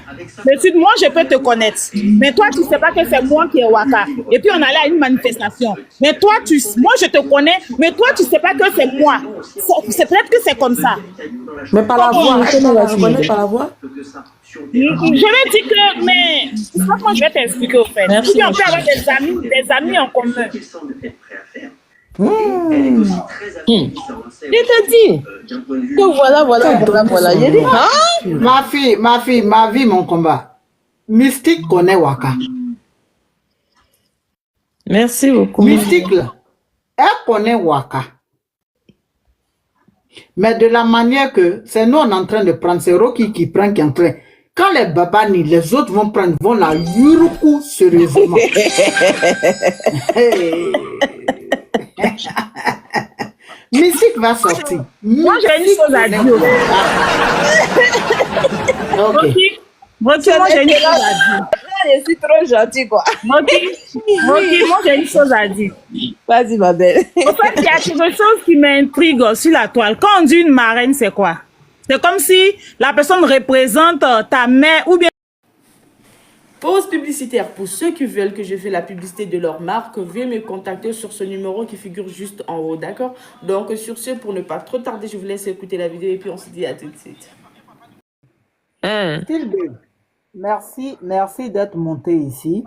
De suite, moi, je peux te connaître. Mais toi, tu ne sais pas que c'est moi qui est Waka. Et puis, on allait à une manifestation. Mais toi, moi, je te connais. Mais toi, tu ne sais pas que c'est moi. C'est peut-être que c'est comme ça. Mais par la voix, tu connais par la voix? Je vais dire que, mais franchement, je vais t'expliquer au fait. Ou bien on peut avoir des amis en commun. Je te dis que voilà. Il a dit, Ma vie, mon combat. Mystique connaît Waka. Merci beaucoup. Mystique, là, elle connaît Waka. Mais de la manière que c'est nous on est en train de prendre, c'est Rocky qui prend, qui est en train. Quand les babani, les autres vont prendre, vont la yuruku sérieusement. Mystique va sortir. Moi, j'ai une chose à dire. Ok. Moki, moi, j'ai une chose à dire. Je suis trop gentille, quoi. Moki, moi, j'ai une chose à dire. Vas-y, ma belle. En fait, il y a quelque chose qui m'intrigue sur la toile. Quand on dit une marraine, c'est quoi? C'est comme si la personne représente ta mère ou bien... Pause publicitaire. Pour ceux qui veulent que je fasse la publicité de leur marque, veuillez me contacter sur ce numéro qui figure juste en haut, d'accord? Donc, sur ce, pour ne pas trop tarder, je vous laisse écouter la vidéo et puis on se dit à tout de suite. Merci d'être monté ici.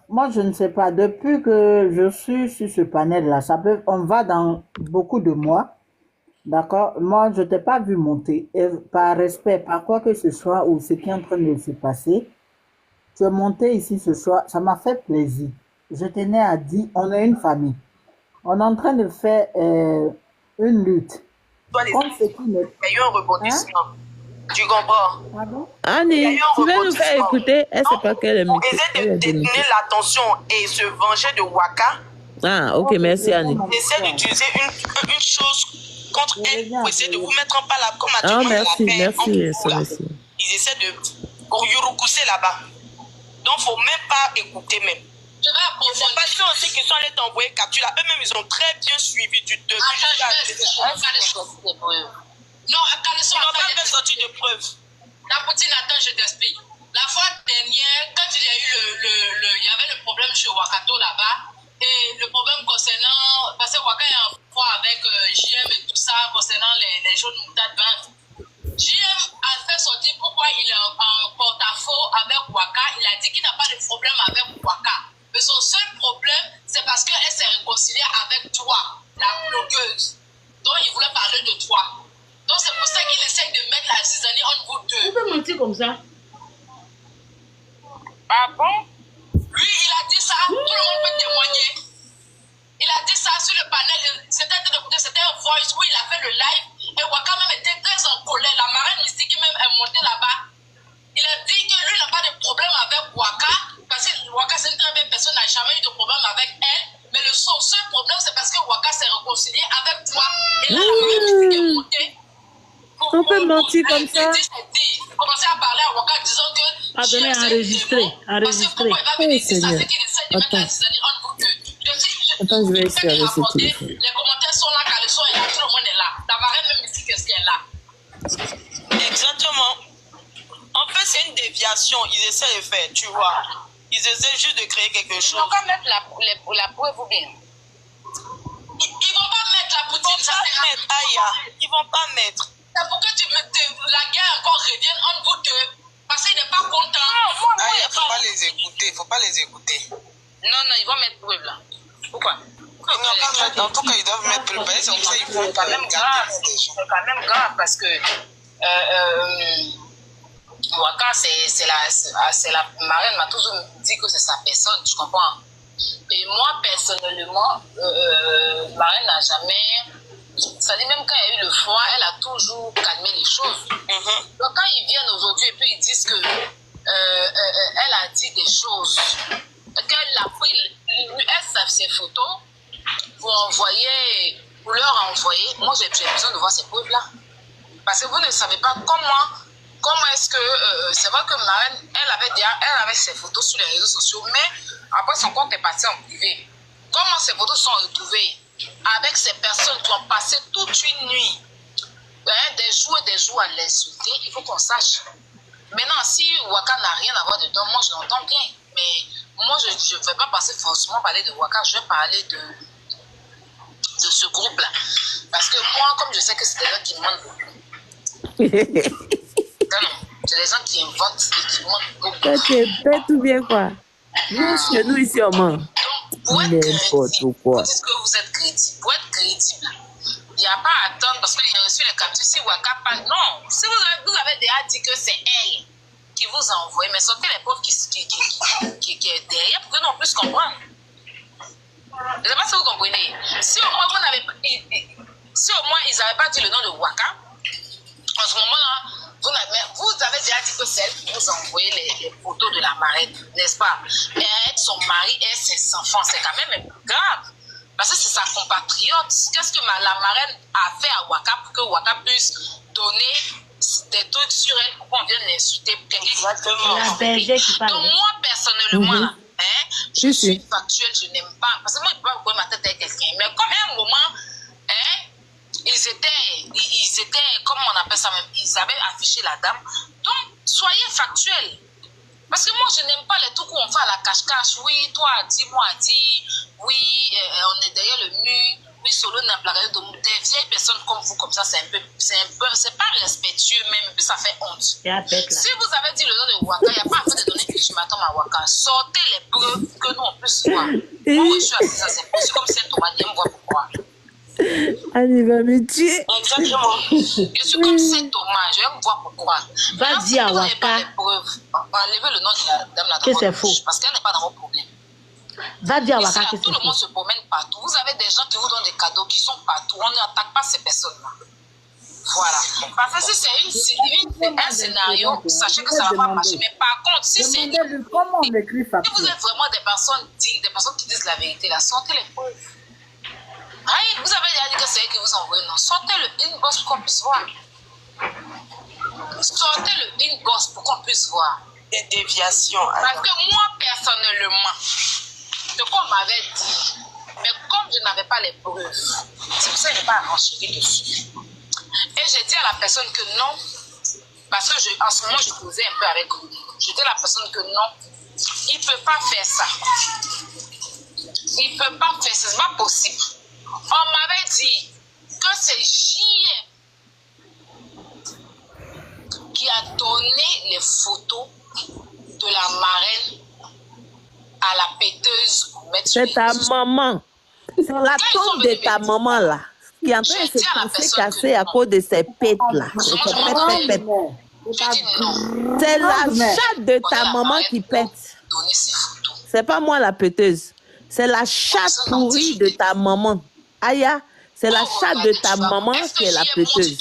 Moi, je ne sais pas, depuis que je suis sur ce panel-là, on va dans beaucoup de mois, d'accord? Moi, je ne t'ai pas vu monter, et par respect, par quoi que ce soit, ou ce qui est en train de se passer, tu es monté ici ce soir, ça m'a fait plaisir. Je tenais à dire, on est une famille. On est en train de faire une lutte. Contre ce qui ne... Il y a eu un rebondissement. Tu comprends? Pardon? Annie, tu vas nous faire écouter. Elle sait pas qu'elle est On essaie de détourner l'attention et se venger de Waka. Ah, ok, merci Annie. On essaie d'utiliser une chose contre elle pour essayer de vous mettre en palabre comme Ah, actuellement merci, la paix en merci, vous, là. merci. Ils essaient de yurukousser là-bas. Donc, faut même pas écouter même. C'est pas ceux aussi qui sont allés t'envoyer capture là. Eux-mêmes, ils ont très bien suivi du début. Non, Ils n'ont pas même sorti de preuves. la poutine, attends, je t'explique. La fois dernière, quand il y a eu il y avait le problème chez Wakato là-bas, et le problème concernant, parce que Waka est en froid avec JM et tout ça, concernant les jaunes moutades blancs. JM a fait sortir pourquoi il est en porte-à-faux avec Waka. Il a dit qu'il n'a pas de problème avec Waka. Mais son seul problème, c'est parce qu'elle s'est réconciliée avec toi, la blogueuse. Donc il voulait parler de toi. Donc c'est pour ça qu'il essaye de mettre la zizanie entre vous deux. Tu peux mentir comme ça? Ah bon? Lui, il a dit ça, tout le monde peut témoigner. Il a dit ça sur le panel, c'était un voice où il a fait le live et Waka même était très en colère. La marraine mystique même est montée là-bas. Il a dit que lui n'a pas de problème avec Waka parce que Waka c'est une très belle personne, n'a jamais eu de problème avec elle. Mais son seul problème c'est parce que Waka s'est réconcilié avec toi. Et là, la marraine mystique est montée. On peut mentir comme ça. Commencer à parler à Waka disant que... À donner à enregistrer. Enregistrer. Oh Seigneur. Attends. Attends, je vais essayer avec ce téléphone. Les commentaires sont là, quand le son est là, tout le monde est là. La marraine même ici, qu'est-ce qu'elle est là? Exactement. En fait, c'est une déviation. Ils essaient de faire, tu vois. Ils essaient juste de créer quelque chose. Ils vont pas mettre la preuve ou bien? Ils vont pas mettre la poutine, ça c'est mettre, Aya. Ils vont pas mettre. C'est pour que la guerre encore revienne entre vous deux. Parce qu'il n'est pas content. Aya, faut pas les écouter. Faut pas les écouter. Non, ils vont mettre preuve là. Pourquoi? En tout cas, ils doivent mettre preuve. C'est comme ça, ils font quand même grave. C'est quand même grave parce que Waka, c'est la marraine m'a toujours dit que c'est sa personne, tu comprends? Et moi, personnellement, marraine n'a jamais... Ça dit même quand il y a eu le froid, elle a toujours calmé les choses. Donc quand ils viennent aujourd'hui et puis ils disent que elle a dit des choses, qu'elle a pris, elle ses photos pour leur envoyer. Moi j'ai besoin de voir ces preuves-là. Parce que vous ne savez pas comment est-ce que, c'est vrai que Marraine, elle avait ses photos sur les réseaux sociaux, mais après son compte est parti en privé. Comment ces photos sont retrouvées? Avec ces personnes qui ont passé toute une nuit, des jours à l'insulter, il faut qu'on sache. Maintenant, si Waka n'a rien à voir dedans, moi je l'entends bien. Mais moi, je ne vais pas passer forcément parler de Waka, je vais parler de ce groupe-là. Parce que moi, comme je sais que c'est des gens qui mentent beaucoup. Non, c'est des gens qui inventent et qui mentent beaucoup. Toi, tu es bête ou bien quoi? Nous, chez nous ici, on ment. Pour être crédible, vous dites que vous êtes crédible. Pour être crédible, il n'y a pas à attendre parce que j'ai reçu les captures. Si Waka parle, non. Si vous avez déjà dit que c'est elle qui vous a envoyé, mais sortez les preuves qui est derrière pour que nous puissions comprendre. Je ne sais pas si vous comprenez. Si au moins ils n'avaient pas dit le nom de Waka, en ce moment-là, vous avez déjà dit que c'est elle qui vous a envoyé les photos de la marraine, n'est-ce pas? Et avec son mari et ses enfants, c'est quand même grave. Parce que c'est sa compatriote. Qu'est-ce que la marraine a fait à Waka pour que Waka puisse donner des trucs sur elle pour qu'on vienne l'insulter? Exactement. Donc moi, personnellement, là, je suis factuelle, je n'aime pas. Parce que moi, je ne peux pas couper ma tête avec quelqu'un. Mais comme à un moment, ils étaient, comment on appelle ça même, ils avaient affiché la dame. Donc, soyez factuels. Parce que moi, je n'aime pas les trucs où on fait à la cache-cache. Oui, toi, dis-moi, dis. Oui, on est derrière le mur. Oui, solo n'a pas de des vieilles personnes comme vous, comme ça, c'est pas respectueux même. Et puis, ça fait honte. Si vous avez dit le nom de Waka, il n'y a pas à faire de donner ultimatum à Waka. Sortez les preuves que nous, on puisse voir. Moi, je suis assise à c'est comme Saint-Thomas, il me voit pourquoi. Allez, va me tuer. Exactement. Je suis comme Saint-Thomas, je vais me voir pourquoi. Va dire à Waka. Enlevez le nom de la dame là. Que c'est faux. Parce qu'elle n'est pas dans vos problèmes. Va dire à Waka que c'est faux. Tout le monde se promène partout. Vous avez des gens qui vous donnent des cadeaux qui sont partout. On n'attaque pas ces personnes-là. Voilà. Parce que si c'est un scénario, sachez que ça ne va pas marcher. Mais par contre, si c'est. Comment on écrit ça? Si vous êtes vraiment des personnes dignes, des personnes qui disent la vérité, là, sortez les preuves. Aïe, vous avez déjà dit que c'est elle qui vous envoie. Non, sortez le inbox pour qu'on puisse voir. Sortez le inbox pour qu'on puisse voir. Des déviations. Parce que moi, personnellement, ce qu'on m'avait dit, mais comme je n'avais pas les preuves, c'est pour ça que je n'ai pas renchéri dessus. Et j'ai dit à la personne que non, parce que en ce moment, je causais un peu avec lui. Je dis à la personne que non, il ne peut pas faire ça. Il ne peut pas faire ça, ce n'est pas possible. On m'avait dit que c'est JM qui a donné les photos de la marraine à la péteuse pour mettre sur C'est ta maman. C'est la tombe de ta maman là. Qui est en train de J'ai dit à la se personne casser à cause de ses pètes là. J'ai dit non. C'est la chatte de ta maman qui pète. Donner ces photos. C'est pas moi la péteuse. C'est la chatte pourrie de ta maman. Aya, c'est la chatte de ta maman qui est la péteuse.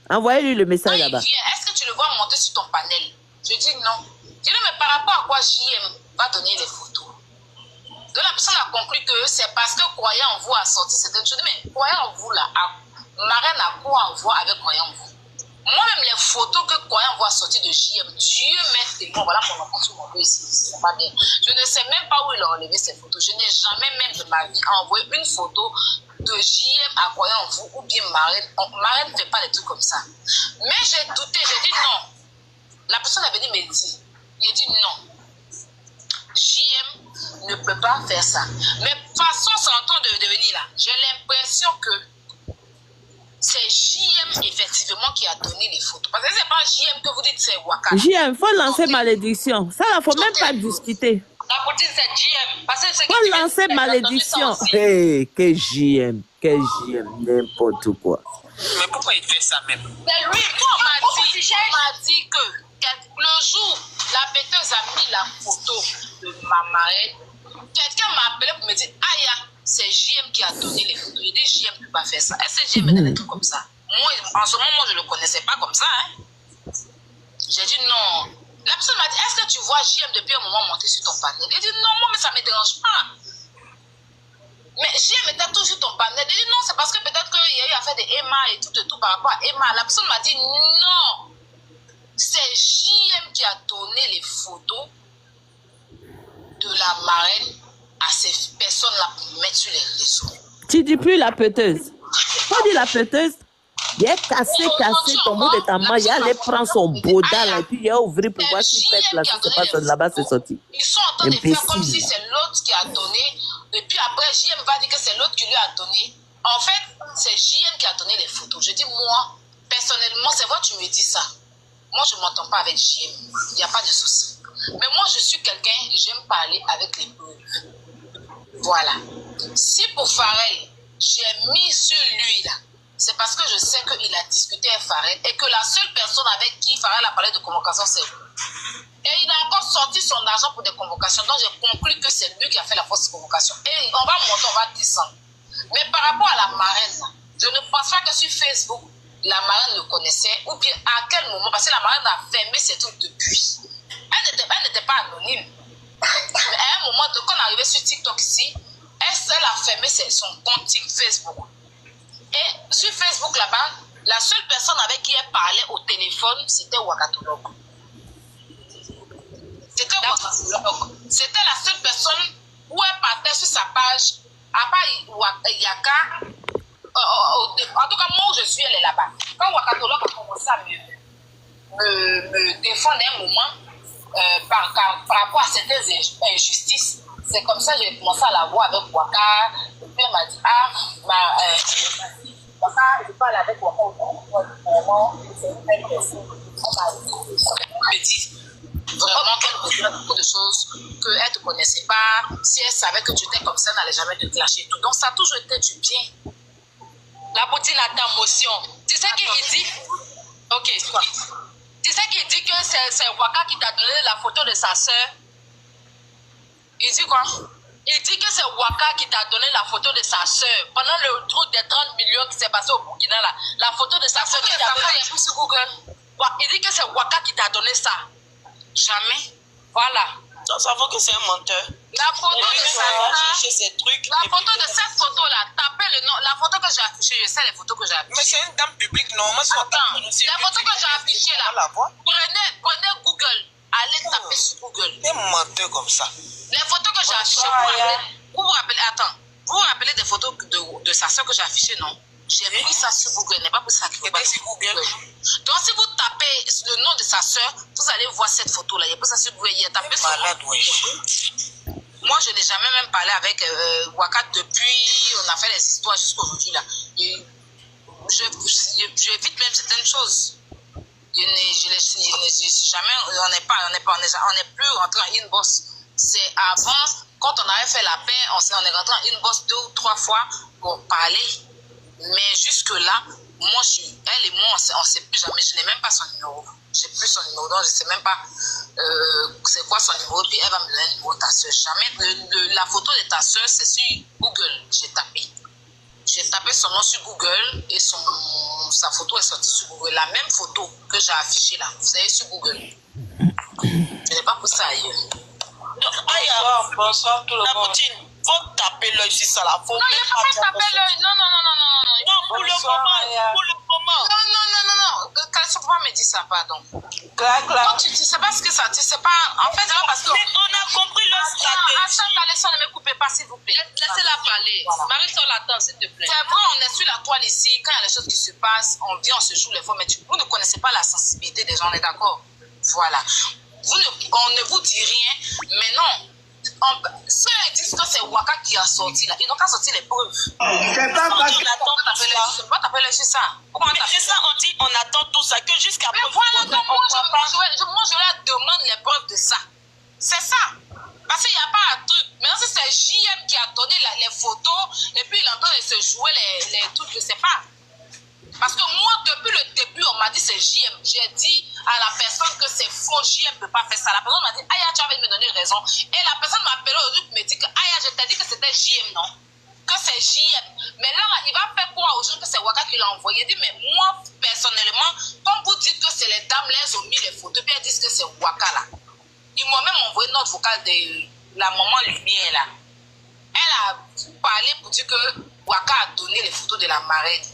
Envoyez-lui le message là-bas. Est-ce que tu le vois monter sur ton panel? Je dis non. Je dis mais par rapport à quoi JM va donner les photos? Donc la personne a conclu que c'est parce que Croyant en vous a sorti certaines choses. Mais Croyant en vous là, marraine à quoi en vous avec Croyant en vous? Moi-même, les photos que Croyant en vous a sorties de JM, Dieu m'est témoin. Voilà mon enfant sur mon dos ici. C'est pas bien. Je ne sais même pas où il a enlevé ces photos. Je n'ai jamais même de ma vie envoyé une photo de JM à Croyant en vous ou bien marraine. Marraine ne fait pas des trucs comme ça. Mais j'ai douté, j'ai dit non. La personne est venue me dire. J'ai dit non. JM ne peut pas faire ça. Mais de toute façon, c'est en train de devenir là. J'ai l'impression que c'est JM effectivement qui a donné les photos. Parce que c'est pas JM que vous dites, c'est Waka. JM, il faut lancer malédiction. Ça, il ne faut même pas discuter. La petite, c'est JM. Parce que c'est faut lancer malédiction. Hey, que JM, n'importe quoi. Mais pourquoi il fait ça même? C'est lui, on m'a dit que le jour, la péteuse a mis la photo de ma marraine. Quelqu'un m'a appelé pour me dire, Aya, c'est JM qui a donné les photos. Il dit, JM ne peut pas faire ça. Est-ce que JM est des trucs comme ça? Moi, en ce moment, moi, je ne le connaissais pas comme ça. Hein. J'ai dit non. La personne m'a dit, est-ce que tu vois JM depuis un moment monter sur ton panel? J'ai dit non, moi, mais ça ne me dérange pas. Mais JM était toujours sur ton panel. J'ai dit non, c'est parce que peut-être qu'il y a eu affaire de Emma et tout par rapport à Emma. La personne m'a dit non. C'est JM qui a donné les photos de la marraine à ces personnes-là pour mettre sur les réseaux. Tu dis plus la péteuse. Faut dire la péteuse. Il a cassé ton bout de ta main. Il allait prendre son boda là et puis il a ouvert pour voir si pète là, si c'est pas là-bas, c'est sorti. Ils sont en train de faire comme si c'est l'autre qui a donné. Et puis après, JM va dire que c'est l'autre qui lui a donné. En fait, c'est JM qui a donné les photos. Je dis, moi, personnellement, c'est vrai, tu me dis ça. Moi, je ne m'entends pas avec JM. Il n'y a pas de souci. Mais moi, je suis quelqu'un, j'aime parler avec les preuves. Voilà. Si pour Pharrell, j'ai mis sur lui là, c'est parce que je sais qu'il a discuté avec Pharrell et que la seule personne avec qui Pharrell a parlé de convocation, c'est vous. Et il a encore sorti son argent pour des convocations. Donc j'ai conclu que c'est lui qui a fait la fausse convocation. Et on va monter, on va descendre. Mais par rapport à la marraine, je ne pense pas que sur Facebook, la marraine le connaissait. Ou bien à quel moment, parce que la marraine a fermé ses trucs depuis. Elle n'était pas anonyme. Mais à un moment, quand on est arrivé sur TikTok ici, elle a fermé son compte Facebook. Et sur Facebook là-bas, la seule personne avec qui elle parlait au téléphone, c'était Wakatolok. C'était la seule personne où elle partait sur sa page. À part Yaka, en tout cas, moi où je suis, elle est là-bas. Quand Wakatolok a commencé à me défendre un moment par rapport à certaines injustices, c'est comme ça que j'ai commencé à la voir avec Waka. Et puis elle m'a dit, Waka, je parle avec Waka, vraiment, c'est une belle personne. Elle m'a dit vraiment qu'elle faisait beaucoup de choses qu'elle ne te connaissait pas. Si elle savait que tu étais comme ça, elle n'allait jamais te clasher et tout. Donc ça a toujours été du bien. La poutine a d'émotion. Tu sais qu'il dit. Ok, quoi? Tu sais qu'il dit que c'est Waka qui t'a donné la photo de sa soeur. Il dit quoi? Il dit que c'est Waka qui t'a donné la photo de sa soeur. Pendant le truc des 30 millions qui s'est passé au Burkina, là, la photo de sa soeur. Il y a sur Google. Il dit que c'est Waka qui t'a donné ça. Jamais. Voilà. Donc ça vaut que c'est un menteur. La photo de chercher ces trucs. La photo de cette photo-là, tapez le nom. La photo que j'ai affichée, je sais les photos que j'ai affichées. Mais c'est une dame publique, non? Attends, la photo que j'ai affichée là, prenez Google. Allez taper sur Google. Un menteur comme ça. Les photos que j'ai affichées, vous vous rappelez, attends, vous vous rappelez des photos de sa soeur que j'ai affichées, non? J'ai pris ça sur Google, n'est pas pour ça qu'il faut pas sur Google. Donc si vous tapez le nom de sa soeur, vous allez voir cette photo-là. Il y a pas ça sur Google, il y a tapé son nom. Moi, je n'ai jamais même parlé avec Waka depuis, on a fait les histoires jusqu'aujourd'hui là. J'évite même certaines choses. Jamais, on n'est plus rentré en inbox. C'est avant, quand on avait fait la paix, on est rentré en inbox 2 ou 3 fois pour parler. Mais jusque-là, elle et moi, on ne sait plus jamais. Je n'ai même pas son numéro. Je n'ai plus son numéro, donc je ne sais même pas c'est quoi son numéro. Puis elle va me donner le numéro de ta soeur. Jamais. La photo de ta soeur, c'est sur Google. J'ai tapé son nom sur Google et sa photo est sortie sur Google. La même photo que j'ai affichée là, vous savez, sur Google. Je n'ai pas poussé ailleurs. Bonsoir tout le monde. Faut taper l'œil sur ça là. Non, il n'y a pas fait taper l'œil. Non. Non, pour le moment. Non. Calcio, pourquoi me dire ça, pardon? Clac. Tu sais pas ce que ça, tu sais pas. En fait, c'est pas parce que. Mais on a compris le stratégie. Attends, Alessandre, ne me coupez pas, s'il vous plaît. Laissez-la parler. Voilà. Marie-Sœur, l'attends, s'il te plaît. C'est vrai, on est sur la toile ici. Quand il y a des choses qui se passent, on vient, on se joue les fois. Mais vous ne connaissez pas la sensibilité des gens, on est d'accord? Voilà. On ne vous dit rien, mais non. Ceux qui disent que c'est Waka qui a sorti là, ils n'ont qu'à sortir les preuves. C'est pas parce que Pourquoi t'appelles sur ça? Mais c'est ça, on dit, on attend tout ça, que jusqu'à mais voilà, donc moi je leur demande les preuves de ça. C'est ça. Parce qu'il n'y a pas un truc. Maintenant, si c'est JM qui a donné les photos, et puis il est en train de se jouer les trucs, je ne sais pas. Parce que moi, depuis le début, on m'a dit c'est JM. J'ai dit à la personne que c'est faux, JM ne peut pas faire ça. La personne m'a dit, Aya, tu avais me donner raison. Et la personne m'a appelé aujourd'hui pour me dire que, Aya, je t'ai dit que c'était JM, non? Que c'est JM. Mais là, il va faire croire aux gens que c'est Waka qui l'a envoyé. Il dit, mais moi, personnellement, comme vous dites que c'est les dames, là, elles ont mis les photos, puis elles disent que c'est Waka, là. Ils m'ont même envoyé notre vocale de la maman Lumière, là. Elle a parlé pour dire que Waka a donné les photos de la marraine.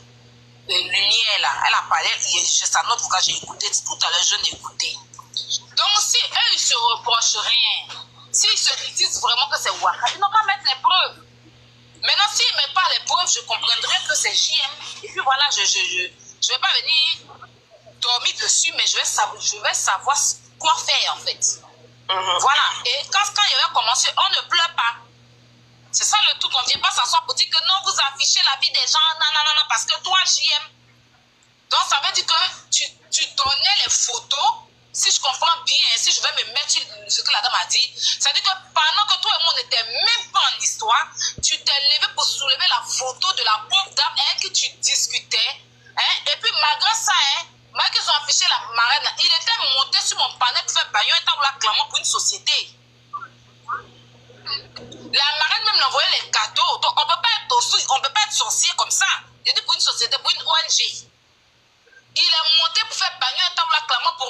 Lumière là, elle a parlé, c'est sa note vocale, j'ai écouté tout à l'heure, je l'ai écouté. Donc si eux ils se reprochent rien, s'ils se disent vraiment que c'est Waka, ils n'ont qu'à mettre les preuves. Maintenant s'ils ne mettent pas les preuves, je comprendrai que c'est JM. Et puis voilà, je vais pas venir dormir dessus, mais je vais savoir quoi faire en fait. Voilà, et quand il va commencer, on ne pleure pas. C'est ça le truc, on ne vient pas s'asseoir pour dire que non, vous affichez la vie des gens, non, parce que toi, JM. Donc, ça veut dire que tu donnais les photos, si je comprends bien, si je vais me mettre sur ce que la dame a dit, ça veut dire que pendant que toi et moi, on n'était même pas en histoire, tu t'es levé pour soulever la photo de la pauvre dame avec qui tu discutais, hein, et puis malgré ça, hein, Mais qu'ils ont affiché la marraine, il était monté sur mon panel pour faire baillon et là clamant pour une société. La marraine même l'envoyait les cadeaux. Donc on peut pas être sorcier comme ça. Je dis pour une société, pour une ONG. Il est monté pour faire baigner un tableau clamant pour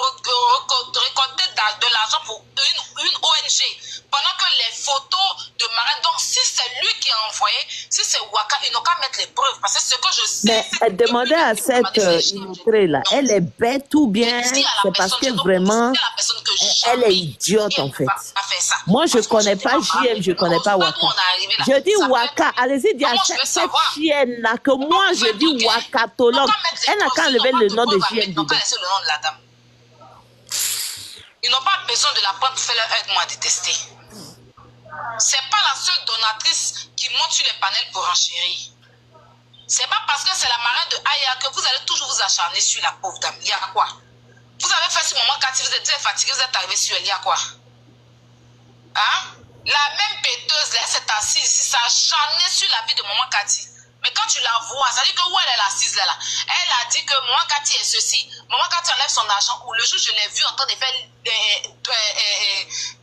récolter de l'argent pour une ONG. Pendant que les photos de marraine, donc si c'est lui qui a envoyé, si c'est Waka, ils n'ont qu'à mettre les preuves. Parce que ce que je sais. Mais elle demandait à cette illettrée-là, elle est bête ou bien c'est parce que vraiment, elle est idiote en fait. Moi, je ne connais pas JM, je ne connais pas Waka. Je dis Waka, allez-y dire à cette chienne-là que moi, je dis Wakatologue. Elle n'a qu'à enlever le nom de JM dedans. Ils n'ont pas besoin de la prendre pour faire leur aide, moi, à détester. C'est pas la seule donatrice qui monte sur les panels pour enchérir. C'est pas parce que c'est la marraine de Aya que vous allez toujours vous acharner sur la pauvre dame. Il y a quoi? Vous avez fait ce moment quand vous êtes fatigué, vous êtes arrivé sur elle, il y a quoi? Hein? La même péteuse, là, elle s'est assise ici, ça a acharné sur la vie de Maman Cathy. Mais quand tu la vois, ça dit que où elle est assise là, elle a dit que Maman Cathy est ceci. Maman Cathy enlève son argent. Ou le jour, je l'ai vu en train de faire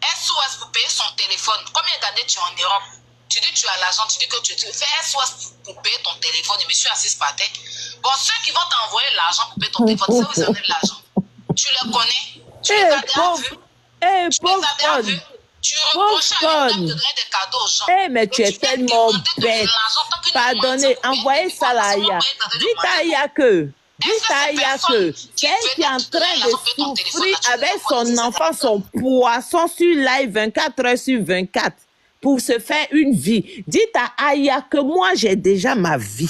SOS pour payer son téléphone. Combien d'années tu es en Europe? Tu dis que tu as l'argent, tu dis que tu fais SOS pour payer ton téléphone. Et monsieur assise par terre. Bon, ceux qui vont t'envoyer l'argent pour payer ton téléphone, c'est où ils enlèvent l'argent. Tu les connais? Tu les as déjà vus? Tu les as déjà vus? Tu reproches à une dame de donner des cadeaux aux gens. Eh, mais tu es tellement bête. Pardonnez, envoyez ça là, Aya. Dites à Aya que. Dites à Aya que. C'est elle qui est en train de souffrir avec son enfant, son poisson sur live 24 heures sur 24 pour se faire une vie. Dites à Aya que moi, j'ai déjà ma vie.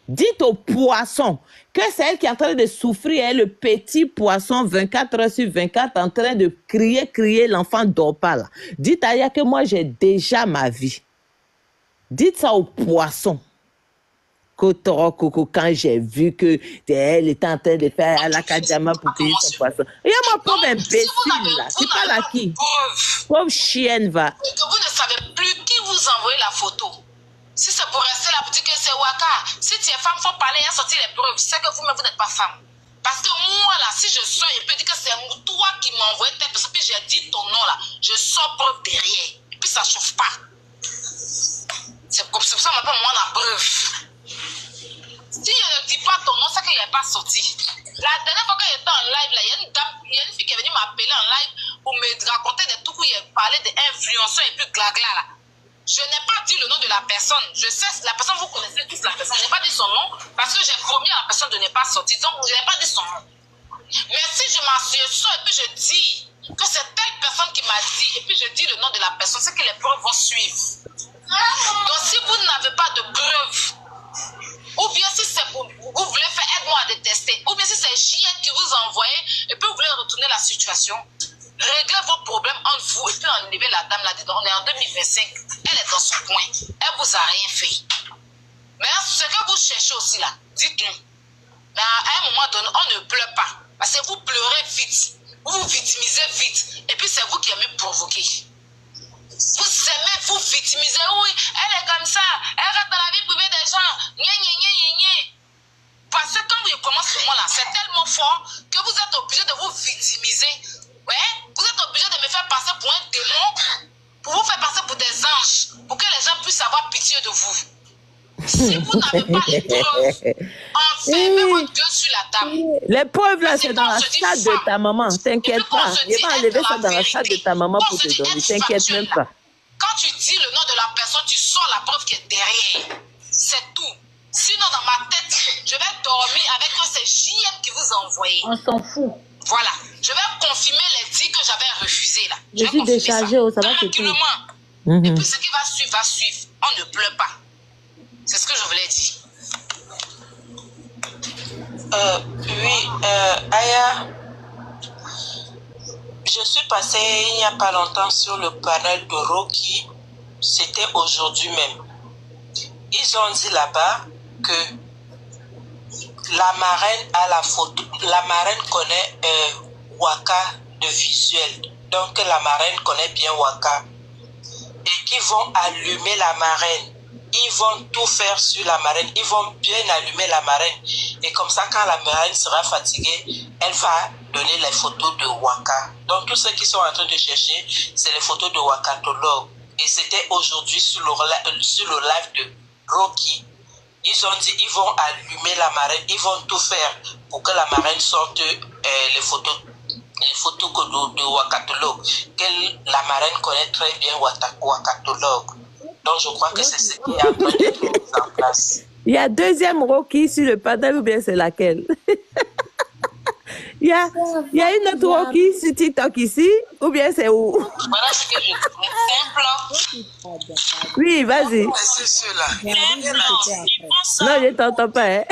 Dites au poisson que c'est elle qui est en train de souffrir, elle, le petit poisson 24 heures sur 24 en train de crier, l'enfant dort pas là. Dites à Aya que moi j'ai déjà ma vie. Dites ça au poisson. Quand j'ai vu que elle était en train de faire à la Kadjama pour payer son poisson. Il y a ma pauvre imbécile là. Tu parles à qui? Pauvre chienne va. Et que vous ne savez plus qui vous envoie la photo. Si c'est pour rester là pour dire que c'est Waka, si tu es femme, il faut parler et sortir les preuves. C'est que vous-même, vous n'êtes pas femme. Parce que moi, là, si je sors, je peux dire que c'est toi qui m'as envoyé telle personne, puis j'ai dit ton nom, là. Je sors preuve derrière. Et puis ça ne chauffe pas. C'est pour ça qu'on m'appelle moi la preuve. Si je ne dis pas ton nom, c'est qu'il n'est pas sorti. La dernière fois que j'étais en live, là, il y a une fille qui est venue m'appeler en live pour me raconter des trucs où il parlait d'influenceurs et puis glagla, là. Je n'ai pas dit le nom de la personne. Je sais, la personne, vous connaissez tous la personne. Je n'ai pas dit son nom parce que j'ai promis à la personne de ne pas sortir. Donc, je n'ai pas dit son nom. Mais si je m'assure et puis je dis que c'est telle personne qui m'a dit, et puis je dis le nom de la personne, c'est que les preuves vont suivre. Donc, si vous n'avez pas de preuves, ou bien si c'est vous voulez faire aide-moi à détester, ou bien si c'est JN qui vous a envoyé, et puis vous voulez retourner la situation, réglez vos problèmes entre vous et puis enlevez la dame là-dedans. On est en 2025. Elle est dans son coin. Elle vous a rien fait. Mais ce que vous cherchez aussi là, dites-nous. Mais à un moment donné, on ne pleure pas. Parce que vous pleurez vite. Vous vous victimisez vite. Et puis c'est vous qui aimez provoquer. Vous aimez vous victimiser. Oui, elle est comme ça. Elle reste dans la vie privée des gens. Parce que quand vous commencez ce moment-là, c'est tellement fort que vous êtes obligé de vous victimiser. Ouais, vous êtes obligé de me faire passer pour un démon, pour vous faire passer pour des anges, pour que les gens puissent avoir pitié de vous. Si vous n'avez pas les preuves, enfermez votre gueule sur la table. Les preuves là, c'est dans la chatte de ta maman. T'inquiète pas. Il va enlever ça dans la chatte de ta maman pour te donner. T'inquiète même pas. Quand tu dis le nom de la personne, tu sors la preuve qui est derrière. C'est tout. Sinon, dans ma tête, je vais dormir avec ces JM qui vous a envoyé. On s'en fout. Voilà. Je vais confirmer les dits que j'avais refusés là. Je suis déchargée, ça va te tranquillement. Et puis ce qui va suivre, va suivre. On ne pleure pas. C'est ce que je voulais dire. Aya, je suis passée il n'y a pas longtemps sur le panel de Rocky. C'était aujourd'hui même. Ils ont dit là-bas que la marraine a la photo. La marraine connaît Waka de visuel. Donc la marraine connaît bien Waka. Et qu'ils vont allumer la marraine. Ils vont tout faire sur la marraine. Ils vont bien allumer la marraine. Et comme ça, quand la marraine sera fatiguée, elle va donner les photos de Waka. Donc, tous ceux qui sont en train de chercher, c'est les photos de Wakatologue. Et c'était aujourd'hui sur le live de Rocky. Ils ont dit ils vont allumer la marraine, ils vont tout faire pour que la marraine sorte les photos de Wakatologue. La marraine connaît très bien Wakatologue. Donc je crois que c'est ce qui est en train d'être mis en place. Il y a deuxième Rocky sur le panel ou bien c'est laquelle? Il y a une autre Rocky sur TikTok ici ou bien c'est où? Voilà ce que je dis. Simple. Oui, vas-y. C'est ceux-là. Non, je t'entends pas. Hein?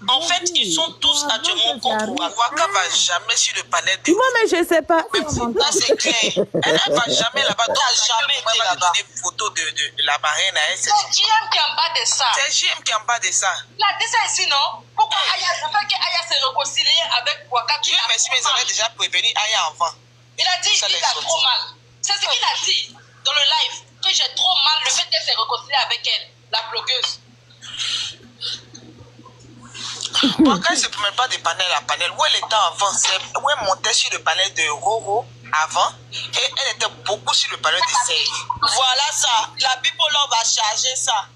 En fait, ils sont tous actuellement contre Waka. Waka va jamais sur le panel de... Moi, mais je sais pas. Ça, c'est clair. Elle va jamais là-bas. Elle n'a jamais été là-bas. Des photos de la marraine à elle. C'est JM qui est en bas de ça. C'est JM qui est en bas de ça. Il a dit ça ici, non? Pourquoi Aya, ça fait que Aya s'est réconciliée avec Waka? Dieu merci, mais ils avaient déjà prévenu Aya avant. Il a dit qu'il a trop mal. C'est ce qu'il a dit dans le live. Que j'ai trop mal le fait qu'elle s'est réconciliée avec elle, la blogueuse. Pourquoi elle ne se promène pas de panel à panel? Où elle était avant? Où elle montait sur le panel de Roro avant et elle était beaucoup sur le panel de Sey. Voilà ça. La Bipolo va charger ça.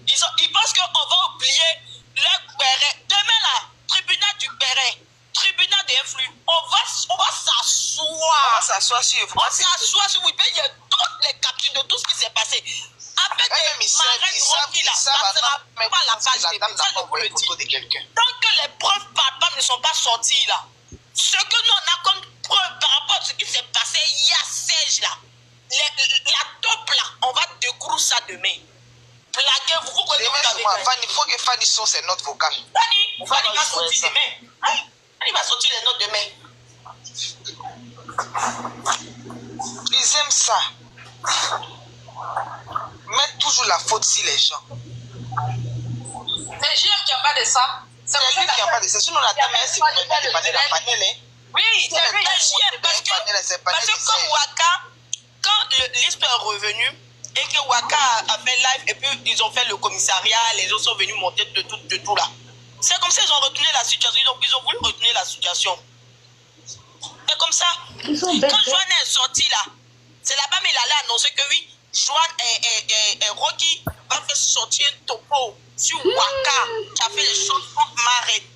Ils pensent qu'on va oublier le Béret. Demain là, tribunal du Béret, tribunal d'influx. On va s'asseoir. On va s'asseoir sur vous. On s'asseoir sur vous. Il y a toutes les captures de tout ce qui s'est passé. Avec des marraines Rocky là, ça ne sera pas la page de ça, je vous le dis. Tant que les preuves palpables ne sont pas sorties là, ce que nous on a comme preuve par rapport à ce qui s'est passé, il y a Serge là, la top là, on va découvrir ça demain. Plaquez-vous, vous connaissez il faut que Fanny sorte ses notes vocales. Fanny va sortir demain. Fanny va sortir les notes demain. Ils aiment ça. Mettre toujours la faute sur les gens. C'est JM qui en bas de ça. C'est lui qui en bas de ça. Sinon, la dame, elle s'est mise à panel. Oui, c'est lui, JM. Parce que comme Waka, quand l'ISP est revenu et que Waka a fait live et puis ils ont fait le commissariat, les autres sont venus monter de tout là. C'est comme ça qu'ils ont retenu la situation. Ils ont voulu retenir la situation. Et comme ça, quand Joanne est sorti là, c'est là-bas, mais il allait annoncer que oui, Joanne et Rocky va faire sortir un topo sur Waka qui a fait les choses contre Marraine.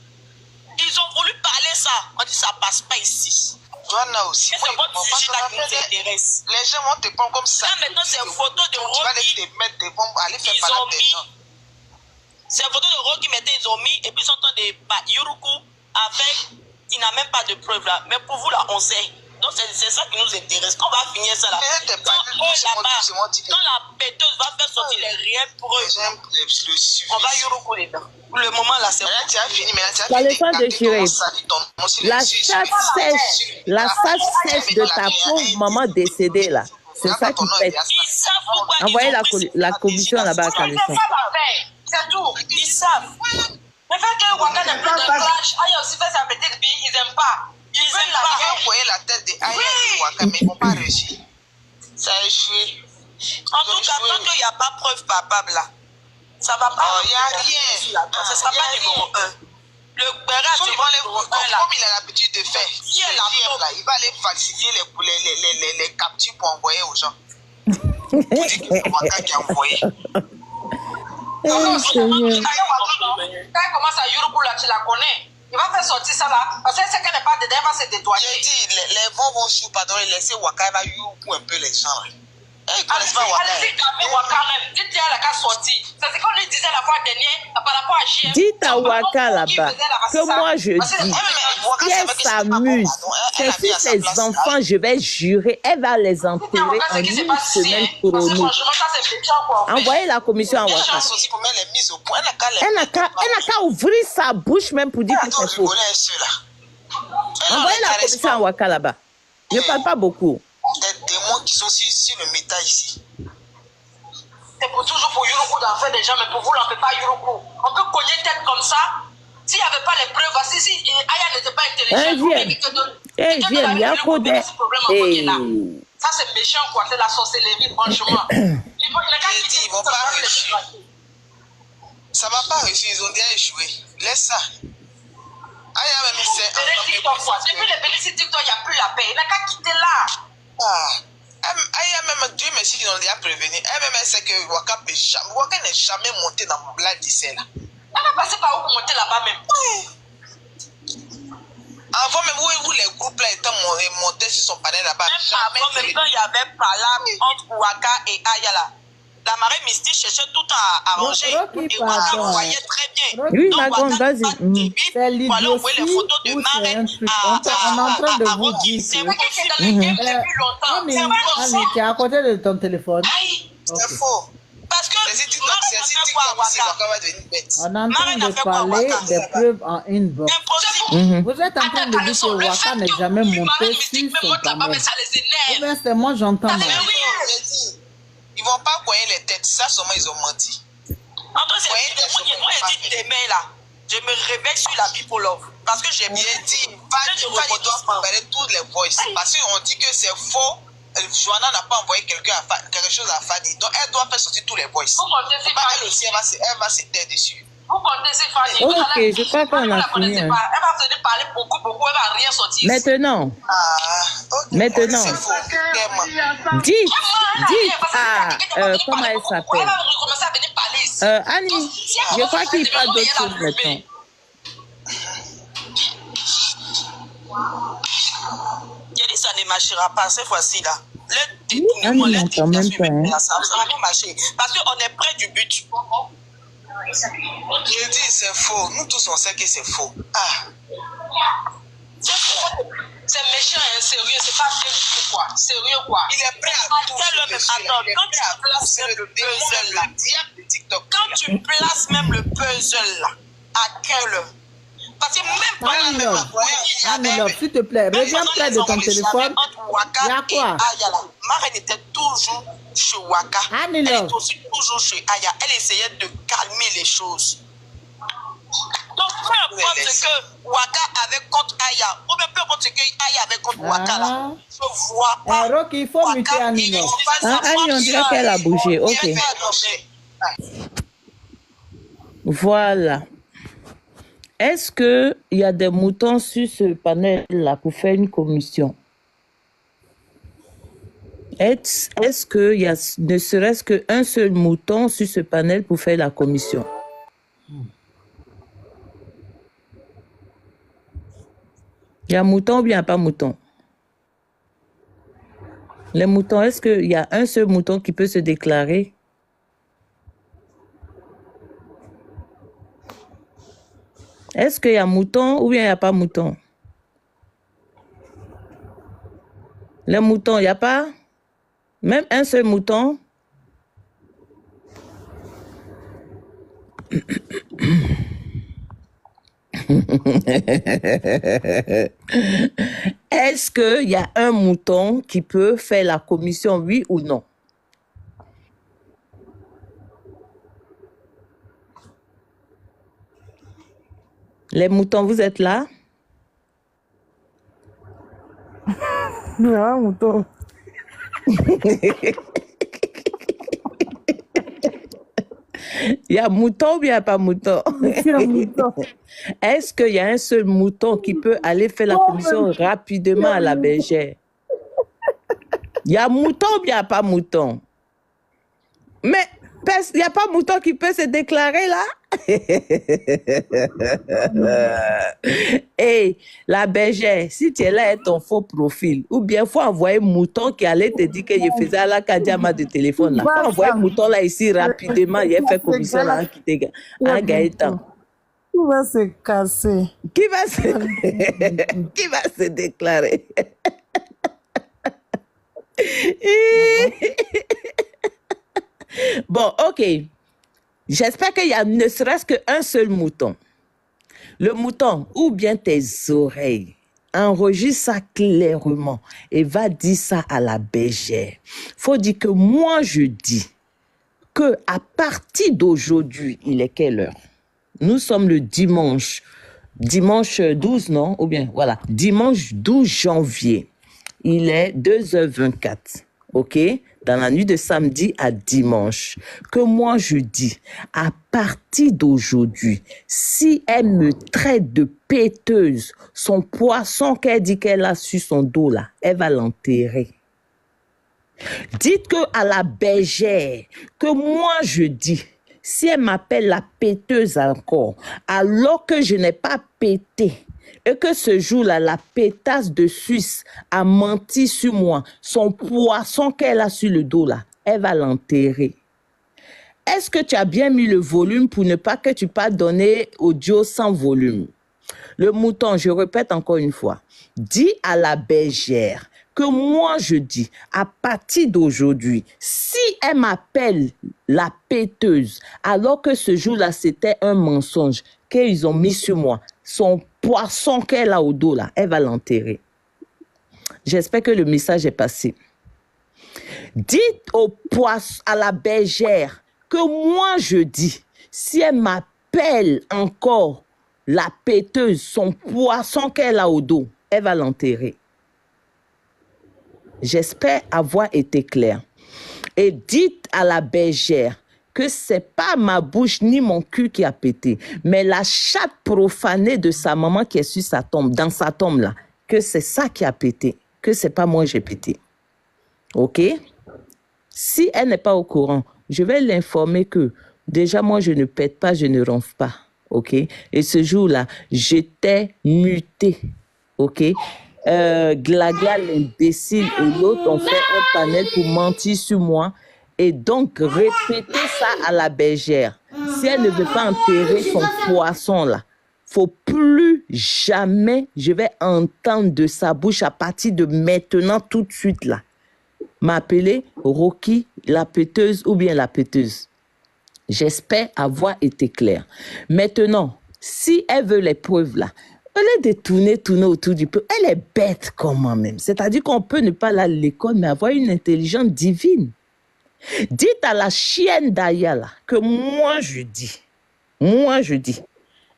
Ils ont voulu parler ça. On dit ça passe pas ici. Joanne aussi. C'est votre sujet là qui nous intéresse. Les gens vont te prendre comme ça. Là maintenant, c'est une photo de Rocky. Tu vas les mettre devant, aller faire parler des gens. C'est une photo de Rocky, maintenant ils ont mis et puis ils sont en train de battre Yuruku avec. Il n'a même pas de preuves là. Mais pour vous là, on sait. Donc c'est ça qui nous intéresse. Quand on va finir ça là, quand la péteuse va faire sortir les réelles preuves, on va Yuruku les dents. Pour le moment là, c'est tu as fini, mais tu as fini. La chasse sèche de ta pauvre maman décédée là. C'est ça qui fait. Envoyez la commission là-bas à Calisson. C'est tout. Ils savent. Le fait que Waka n'a plus de clash, Aya aussi fait sa petite bille, ils n'aiment pas. Ils veulent la faire. Vous voyez la tête de Aya et Waka, mais ils ne vont pas réussir. Ça a échoué. En tout cas, tant qu'il n'y a pas preuve palpable là, ça va pas. Il n'y a rien. Ce ne sera pas numéro 1. Le Béret, comme il a l'habitude de faire, il va aller falsifier les captures pour envoyer aux gens. Pour dire que c'est Waka qui a envoyé. Quand il commence à Yuruku là, tu la connais. Il va faire sortir ça là. Parce que c'est qu'elle n'est pas dedans, elle va se détoyer. J'ai dit, les vents vont sur, pardon, laisser Waka, elle va Yuruku un peu les gens. Ils connaissent pas Waka. Allez-y, calmez Waka même. Dites-lui elle a qu'à sortir. C'est ce qu'on lui disait la fois dernière par rapport à JM. Dites à Waka là-bas que moi je dis, si elle s'amuse, que si ses enfants, je vais jurer, elle va les enterrer en une semaine chrono. Envoyez la commission à Waka. Elle n'a qu'à ouvrir sa bouche même pour dire que c'est faux. Envoyez la commission à Waka là-bas. Je ne parle pas beaucoup. Des démons qui sont sur le métal ici. C'est pour toujours pour Yuruku d'en faire des gens, mais pour vous, on ne peut pas Yuruku. On peut cogner tête comme ça. S'il n'y avait pas les preuves, si Aya n'était pas intelligent, il y a Kodé. Ça, c'est méchant, quoi. C'est la sorcellerie, franchement. Ils vont pas réussir. Ça va pas réussir, ils ont déjà échoué. Laisse ça. Aya même c'est depuis le bénéfice TikTok, il n'y a plus la paix. Il n'a qu'à quitter là. Aya même Dieu merci qu'ils ont déjà prévenu. Elle même sait que Waka n'est jamais monté dans la dissert là. Elle va passer par où pour monter là-bas même. Avant même où les groupes là étaient montés sur son panel là-bas. Avant même quand il y avait Pala entre Waka et Aya là. La marée mystique cherchait tout à arranger. Et Waka voyait très bien. Oui, ma grande, vas-y. C'est l'idiotie ou c'est un truc. On est en train de vous dire C'est vrai que c'est dans le game depuis longtemps. Annie, tu es à côté de ton téléphone. C'est faux. Parce que c'est TikTok aussi, Waka va devenir bête. On est en train de parler des preuves en inbox. Vous êtes en train de dire que Waka n'est jamais monté sur son panel. Ou bien c'est moi j'entends mal. Ils vont pas coyer les têtes, ça seulement ils ont menti. Moi j'ai dit demain là, je me réveille sur la People Love. Parce que j'ai bien dit, Fanny doit préparer toutes les voices. Parce qu'on dit que c'est faux. Joanna n'a pas envoyé quelque chose à Fanny. Donc elle doit faire sortir tous les voices. Elle aussi, elle va se taire dessus. Vous comptez si Fanny. Ok, je crois qu'on a fini. Elle va venir parler beaucoup, elle va rien sortir. Maintenant. Maintenant. Dites. Comment elle s'appelle? Elle va recommencer à venir parler ici. Annie, je crois qu'il parle d'autre chose maintenant. J'ai dit ça ne marchera pas cette fois-ci là. Le détournement, ça va pas marcher. Parce qu'on est près du but. Je dis c'est faux. Nous tous on sait que c'est faux. C'est faux. C'est méchant et sérieux. C'est pas bien du tout quoi. Sérieux quoi. Il est prêt à tout. Attends, quand tu places même le puzzle là, quand tu places même le puzzle là, à quelle heure? Parce que même pas Annie, s'il te plaît, reviens près de ton téléphone. Il y a quoi? Marraine était toujours chez Waka. Elle était aussi toujours chez Aya. Elle essayait de calmer les choses. Donc, peu importe ce que Waka avait contre Aya, ou bien peu importe ce que Aya avait contre Waka là, je vois pas. Rocky, il faut muter Annie. Annie, on dirait qu'elle a bougé. Ok. Voilà. Est-ce qu'il y a des moutons sur ce panel-là pour faire une commission? Est-ce qu'il y a ne serait-ce qu'un seul mouton sur ce panel pour faire la commission? Il y a mouton ou bien pas mouton? Les moutons, est-ce qu'il y a un seul mouton qui peut se déclarer? Est-ce qu'il y a mouton ou bien il n'y a pas mouton? Les moutons, il n'y a pas? Même un seul mouton? Est-ce qu'il y a un mouton qui peut faire la commission, oui ou non? Les moutons, vous êtes là? Il y a un mouton. Il y a mouton ou il n'y a pas mouton? Est-ce qu'il y a un seul mouton qui peut aller faire la commission rapidement à la bergère? Il y a mouton ou il n'y a pas mouton? Mais il n'y a pas mouton qui peut se déclarer là? Hey, la bergère, si tu es là, est ton faux profil. Ou bien, il faut envoyer mouton qui allait te dire que je faisais à la Kadiama de téléphone. Il faut envoyer mouton là ici rapidement. Il a fait commission là en Gaëtan. Qui va se casser? Qui va se déclarer? Bon, ok. J'espère qu'il y a ne serait-ce qu'un seul mouton. Le mouton, ou bien tes oreilles, enregistre ça clairement et va dire ça à la bergère. Faut dire que moi, je dis que à partir d'aujourd'hui, il est quelle heure? Nous sommes le dimanche 12, non? Ou bien, voilà, dimanche 12 janvier. Il est 2h24. ok, dans la nuit de samedi à dimanche, que moi je dis, à partir d'aujourd'hui, si elle me traite de péteuse, son poisson qu'elle dit qu'elle a sur son dos là, elle va l'enterrer. Dites que à la bergère, que moi je dis, si elle m'appelle la péteuse encore, alors que je n'ai pas pété, et que ce jour-là, la pétasse de Suisse a menti sur moi, son poisson qu'elle a sur le dos là, elle va l'enterrer. Est-ce que tu as bien mis le volume pour ne pas que tu pas donner audio sans volume? Le mouton, je répète encore une fois, dis à la bergère que moi je dis, à partir d'aujourd'hui, si elle m'appelle la péteuse, alors que ce jour-là c'était un mensonge qu'ils ont mis sur moi, son poisson qu'elle a au dos là, elle va l'enterrer. J'espère que le message est passé. Dites au poisson, à la bergère, que moi je dis, si elle m'appelle encore la péteuse, son poisson qu'elle a au dos, elle va l'enterrer. J'espère avoir été clair. Et dites à la bergère que c'est pas ma bouche ni mon cul qui a pété, mais la chatte profanée de sa maman qui est sur sa tombe, dans sa tombe là, que c'est ça qui a pété, que c'est pas moi j'ai pété. Ok? Si elle n'est pas au courant, je vais l'informer que déjà moi je ne pète pas, je ne ronfle pas. Ok? Et ce jour-là, j'étais mutée. Ok? Glagla, l'imbécile et l'autre ont fait un panel pour mentir sur moi et donc répéter ça à la bergère. Si elle ne veut pas enterrer son poisson là, faut plus jamais je vais entendre de sa bouche à partir de maintenant tout de suite là m'appeler Rocky la péteuse ou bien la péteuse. J'espère avoir été clair. Maintenant, si elle veut les preuves là, elle est tourner autour du peuple. Elle est bête comme moi-même. C'est-à-dire qu'on peut ne pas aller à l'école, mais avoir une intelligence divine. Dites à la chienne d'Ayala que moi je dis,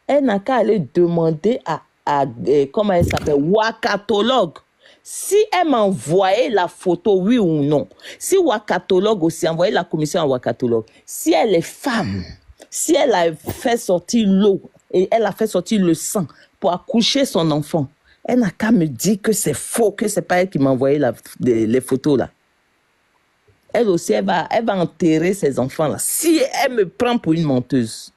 elle n'a qu'à aller demander à comment elle s'appelle, wakatologue. Si elle m'envoyait la photo, oui ou non. Si wakatologue aussi envoyait la commission à wakatologue. Si elle est femme, si elle a fait sortir l'eau et elle a fait sortir le sang pour accoucher son enfant, elle n'a qu'à me dire que c'est faux, que c'est pas elle qui m'a envoyé les photos là. Elle aussi, elle va enterrer ses enfants là. Si elle me prend pour une menteuse.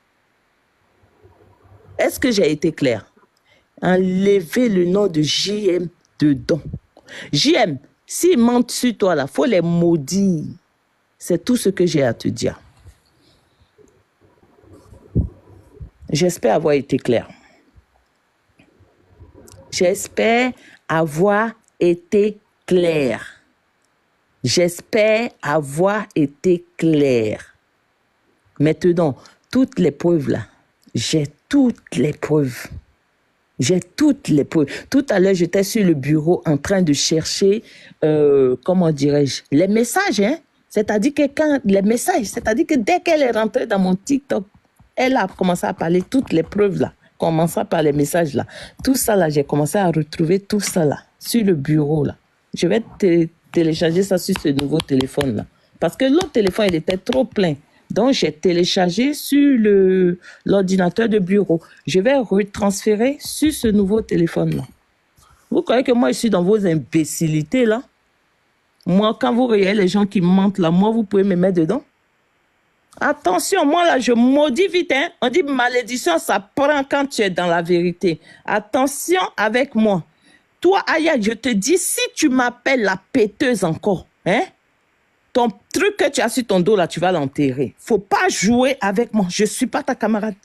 Est-ce que j'ai été clair? Enlevez le nom de JM dedans. JM, s'ils mentent sur toi là, faut les maudire. C'est tout ce que j'ai à te dire. J'espère avoir été clair. J'espère avoir été clair. J'espère avoir été clair. Maintenant, toutes les preuves là, j'ai toutes les preuves. J'ai toutes les preuves. Tout à l'heure, j'étais sur le bureau en train de chercher, comment dirais-je, les messages, hein. C'est-à-dire que c'est-à-dire que dès qu'elle est rentrée dans mon TikTok, elle a commencé à parler toutes les preuves là, commençant par les messages là. Tout ça là, j'ai commencé à retrouver tout ça là, sur le bureau là. Je vais télécharger ça sur ce nouveau téléphone là. Parce que l'autre téléphone, il était trop plein. Donc, j'ai téléchargé sur l'ordinateur de bureau. Je vais retransférer sur ce nouveau téléphone là. Vous croyez que moi, je suis dans vos imbécilités là? Moi, quand vous regardez les gens qui mentent là, moi, vous pouvez me mettre dedans? Attention, moi là, je maudis vite, hein. On dit malédiction, ça prend quand tu es dans la vérité. Attention avec moi. Toi, Aya, je te dis, si tu m'appelles la péteuse encore, hein, ton truc que tu as sur ton dos là, tu vas l'enterrer. Faut pas jouer avec moi. Je suis pas ta camarade.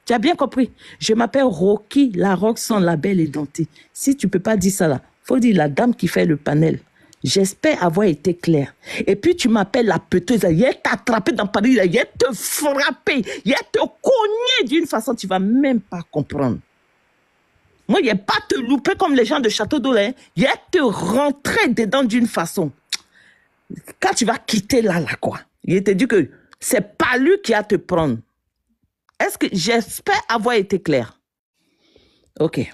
Tu as bien compris? Je m'appelle Rocky, la rock sans label et dentée. Si tu peux pas dire ça là, faut dire la dame qui fait le panel. J'espère avoir été clair. Et puis tu m'appelles la péteuse, il va t'attraper dans Paris, il va te frapper, il va te cogner d'une façon tu vas même pas comprendre. Moi, il va pas te louper comme les gens de Château d'Eau, hein. Il va te rentrer dedans d'une façon. Quand tu vas quitter là, quoi, il te dit que c'est pas lui qui va te prendre. Est-ce que j'espère avoir été clair? Ok.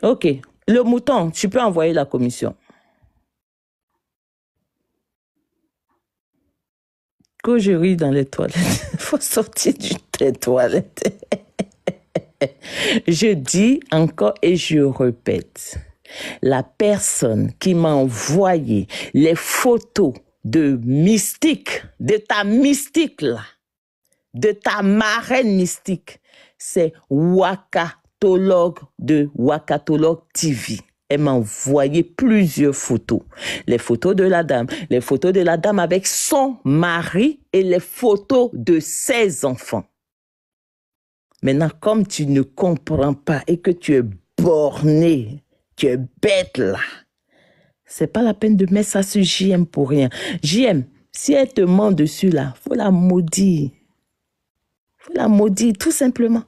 Ok. Le mouton, tu peux envoyer la commission. Que je ris dans les toilettes. Il faut sortir des toilettes. Je dis encore et je répète. La personne qui m'a envoyé les photos de mystique, de ta mystique là, de ta marraine mystique, c'est Wakatologue de Wakatologue TV. Elle m'a envoyé plusieurs photos. Les photos de la dame avec son mari et les photos de ses enfants. Maintenant, comme tu ne comprends pas et que tu es borné, tu es bête là, c'est pas la peine de mettre ça sur JM pour rien. JM, si elle te ment dessus là, faut la maudire. Faut la maudire, tout simplement.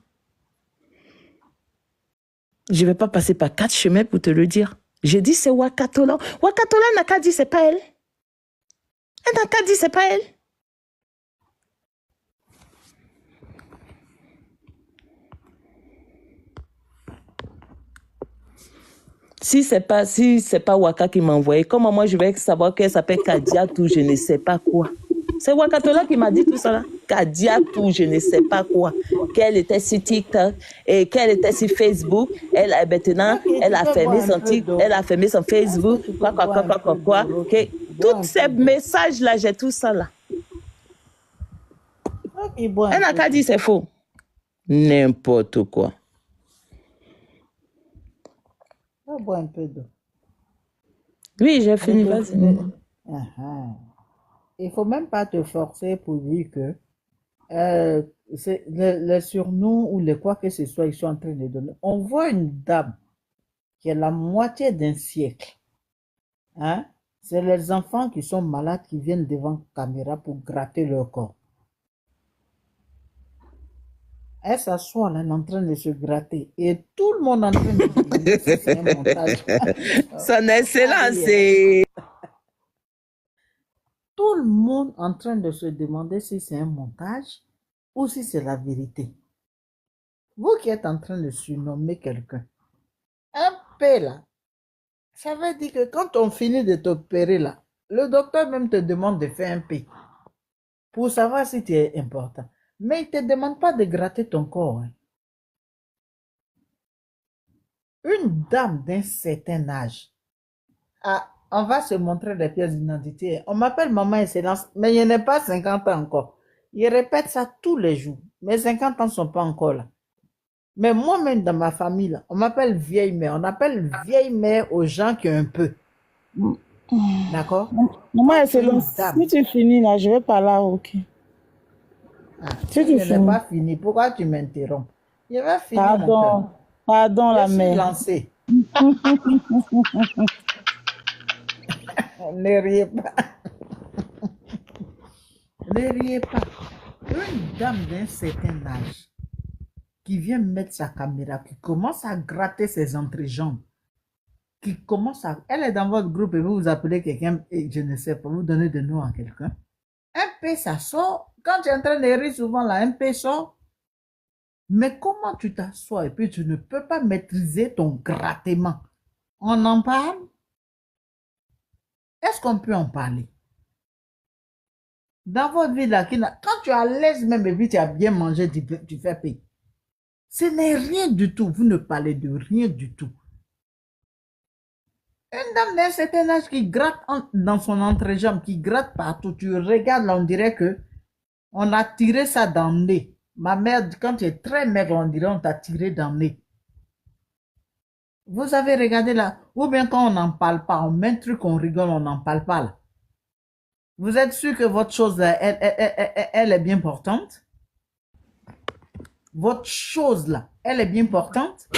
Je vais pas passer par 4 chemins pour te le dire. J'ai dit c'est Wakatola. Wakatola n'a qu'à dire c'est pas elle. Elle n'a qu'à dire c'est pas elle. Si c'est pas Waka qui m'a envoyé, comment moi je vais savoir qu'elle s'appelle Kadia tout je ne sais pas quoi. C'est Wakatola qui m'a dit tout ça là. Kadia tout je ne sais pas quoi. Qu'elle était sur TikTok et qu'elle était sur Facebook. Elle maintenant elle a fermé son TikTok, elle a fermé son Facebook. Quoi. Okay. Tous ces messages là, j'ai tout ça là. Elle n'a qu'à dire c'est faux. N'importe quoi. Bois un peu d'eau. Oui, j'ai fini. Vas-y. Il ne faut même pas te forcer pour dire que les surnoms ou les quoi que ce soit, ils sont en train de donner. On voit une dame qui a la moitié d'un siècle. Hein? C'est les enfants qui sont malades qui viennent devant la caméra pour gratter leur corps. Elle s'assoit là, elle est en train de se gratter. Et tout le monde est en train de dire que c'est un montage. Son excellence, c'est... Tout le monde en train de se demander si c'est un montage ou si c'est la vérité. Vous qui êtes en train de surnommer quelqu'un, un P là, ça veut dire que quand on finit de t'opérer là, le docteur même te demande de faire un P pour savoir si tu es important. Mais il ne te demande pas de gratter ton corps. Hein. Une dame d'un certain âge, on va se montrer des pièces d'identité. On m'appelle Maman Excellence, mais il n'est pas 50 ans encore. Il répète ça tous les jours. Mes 50 ans ne sont pas encore là. Mais moi-même, dans ma famille, là, on m'appelle vieille mère. On appelle vieille mère aux gens qui ont un peu. D'accord? Maman Excellence, si tu finis là, je vais parler à OK. Si tu n'es pas fini, pourquoi tu m'interromps? Je vais finir. Pardon la mère. Lancé. Ne riez pas. Ne riez pas. Une dame d'un certain âge qui vient mettre sa caméra, qui commence à gratter ses entrejambes, qui commence à... Elle est dans votre groupe et vous vous appelez quelqu'un, et je ne sais pas, vous donnez de nom à quelqu'un. Un P, ça sort. Quand tu es en train de rire souvent, là, un P sort. Mais comment tu t'assois et puis tu ne peux pas maîtriser ton grattement? On en parle? Est-ce qu'on peut en parler? Dans votre vie, là, quand tu es à l'aise même et puis tu as bien mangé, tu fais P. Ce n'est rien du tout. Vous ne parlez de rien du tout. Une dame d'un certain âge qui gratte dans son entrejambe, qui gratte partout. Tu regardes là, on dirait que on a tiré ça dans le nez. Ma mère, quand tu es très maigre, on dirait on t'a tiré dans le nez. Vous avez regardé là, ou bien quand on n'en parle pas, on met un truc, on rigole, on n'en parle pas là. Vous êtes sûr que votre chose, là, elle est bien portante? Votre chose là, elle est bien portante?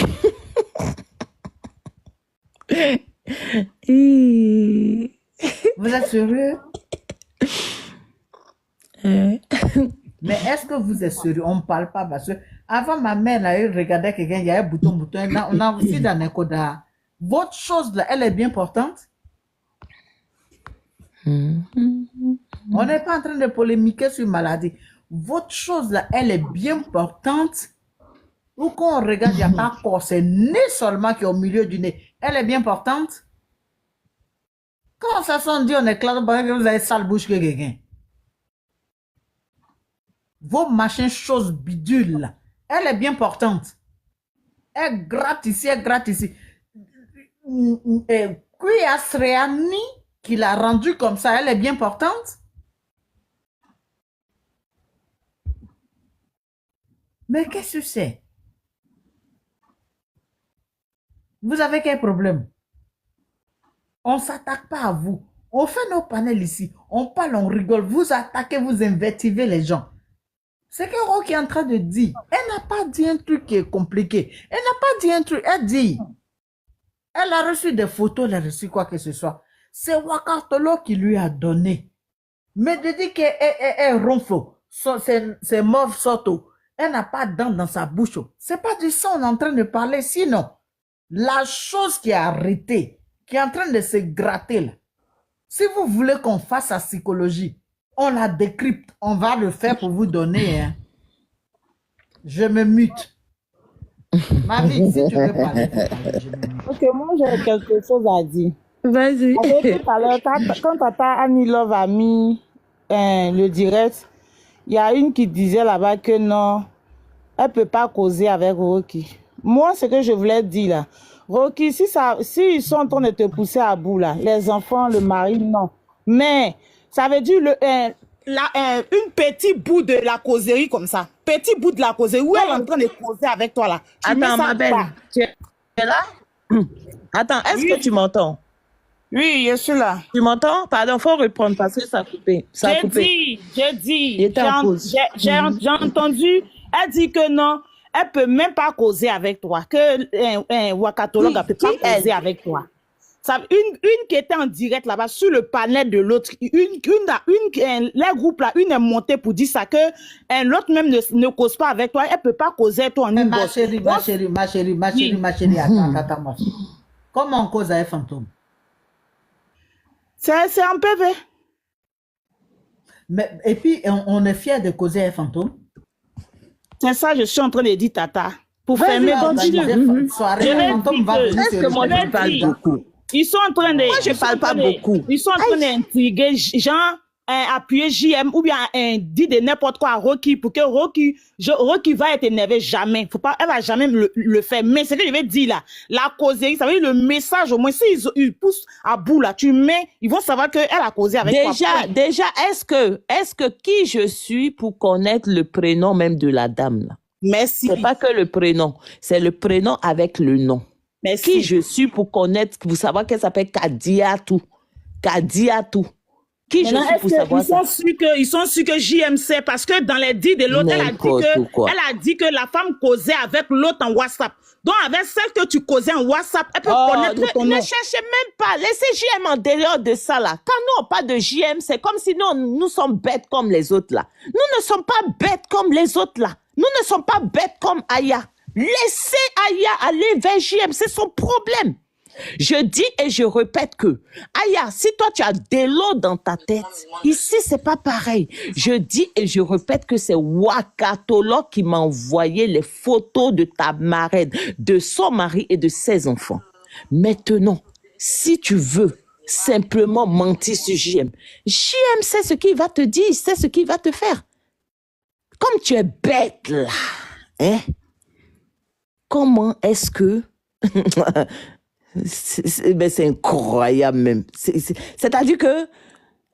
Vous êtes sérieux? Mais est-ce que vous êtes sérieux? On ne parle pas parce que avant ma mère, là, elle regardait quelqu'un, il y a un bouton. On a aussi dans les codas. Votre chose là, elle est bien portante? On n'est pas en train de polémiquer sur maladie. Votre chose là, elle est bien portante? Ou quand on regarde, il n'y a pas corps, c'est nez seulement qui est au milieu du nez. Elle est bien portante. Quand ça s'en dit, on éclate, vous avez sale bouche que quelqu'un. Vos machins choses bidules, là, elle est bien portante. Elle gratte ici, elle gratte ici. Qui a Sréani qui l'a rendue comme ça, elle est bien portante. Mais qu'est-ce que c'est? Vous avez quel problème? On ne s'attaque pas à vous. On fait nos panels ici. On parle, on rigole. Vous attaquez, vous invertivez les gens. C'est que Rocky est en train de dire. Elle n'a pas dit un truc qui est compliqué. Elle n'a pas dit un truc. Elle dit. Elle a reçu des photos, elle a reçu quoi que ce soit. C'est Wakatolo qui lui a donné. Mais de dire qu'elle ronfle, c'est mauve soto. Elle n'a pas de dents dans sa bouche. C'est pas du sang, on est en train de parler. Sinon, la chose qui a arrêté, qui est en train de se gratter là, si vous voulez qu'on fasse sa psychologie, on la décrypte. On va le faire pour vous donner. Hein. Je me mute. Ma vie, si tu veux parler, je me mute. Ok, moi j'ai quelque chose à dire. Vas-y. Tout à l'heure, quand Tata Annie Love a mis le direct, il y a une qui disait là-bas que non, elle ne peut pas causer avec Rocky. Moi, ce que je voulais dire là, Rocky, si ils sont en train de te pousser à bout là, les enfants, le mari, non. Mais ça veut dire une petite bout de la causerie comme ça. Petit bout de la causerie où elle est en train de causer avec toi là. Attends, ma belle, tu es là? Attends, est-ce que tu m'entends? Oui, je suis là. Tu m'entends? Pardon, faut répondre parce que ça a coupé. J'ai dit. J'ai entendu. Elle dit que non, elle peut même pas causer avec toi. Que Wakatologue ne peut pas causer avec toi. Ça, une qui était en direct là-bas sur le panel de l'autre, les groupes là, une est montée pour dire ça que l'autre même ne cause pas avec toi, elle peut pas causer toi en une Ma chérie, attends, ma chérie. Comment on cause avec fantôme? C'est un PV. Mais, et puis, on est fiers de causer avec fantôme. C'est ça, je suis en train de dire, Tata. Pour fermer ils sont en train de... Moi, je parle pas beaucoup. Ils sont en train d'intriguer, genre, appuyer JM ou bien dire de n'importe quoi à Rocky pour que Rocky va être énervé jamais. Elle va jamais le faire. Mais ce que je vais dire là, la causerie, ça veut dire le message, au moins, s'ils poussent à bout là, ils vont savoir qu'elle a causé avec toi. Déjà, est-ce que qui je suis pour connaître le prénom même de la dame là? Merci. C'est pas que le prénom, c'est le prénom avec le nom. Merci. Qui je suis pour connaître, pour savoir qu'elle s'appelle Kadiatou. Kadiatou. Qui je suis pour savoir ça? Ils sont sûrs que JMC, parce que dans les dits de l'autre, elle a dit que la femme causait avec l'autre en WhatsApp. Donc, avec celle que tu causais en WhatsApp, elle peut connaître ton nom. Ne cherchez même pas. Laissez JM en dehors de ça, là. Quand nous, on parle de JM, c'est comme si nous sommes bêtes comme les autres, là. Nous ne sommes pas bêtes comme les autres, là. Nous ne sommes pas bêtes comme Aya. Laissez Aya aller vers JM, c'est son problème. Je dis et je répète que, Aya, si toi tu as de l'eau dans ta tête, ici c'est pas pareil. Je dis et je répète que c'est Wakatolo qui m'a envoyé les photos de ta marraine, de son mari et de ses enfants. Maintenant, si tu veux simplement mentir sur JM, JM sait ce qu'il va te dire, sait ce qu'il va te faire. Comme tu es bête là, hein? Comment est-ce que... c'est incroyable même. C'est-à-dire que,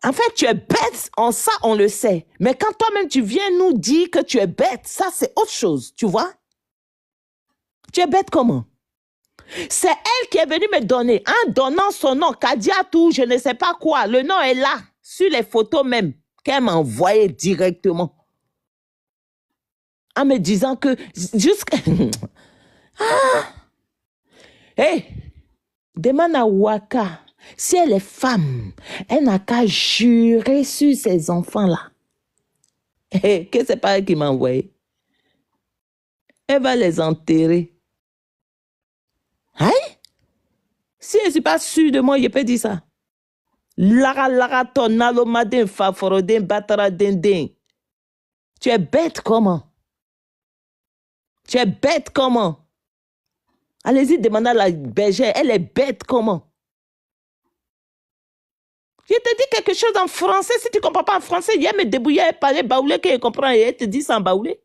en fait, tu es bête, ça, on le sait. Mais quand toi-même, tu viens nous dire que tu es bête, ça, c'est autre chose, tu vois? Tu es bête comment? C'est elle qui est venue me donner, en donnant son nom, Kadiatou, je ne sais pas quoi. Le nom est là, sur les photos même, qu'elle m'a envoyé directement. En me disant que, jusqu'à... Hey, demande à Waka, si elle est femme, elle n'a qu'à jurer sur ses enfants-là. Hey, que c'est pas elle qui m'a envoyé. Elle va les enterrer. Hein? Si je ne suis pas sûre de moi, je peux dire ça. Lara tonalo madin faforodin batara dindin. Tu es bête comment? Tu es bête comment? Allez-y, demandez à la bergère, elle est bête comment? Je te dis quelque chose en français, si tu ne comprends pas en français, il y a me débrouiller et parler baoulé que je comprends et elle te dit sans baoulé.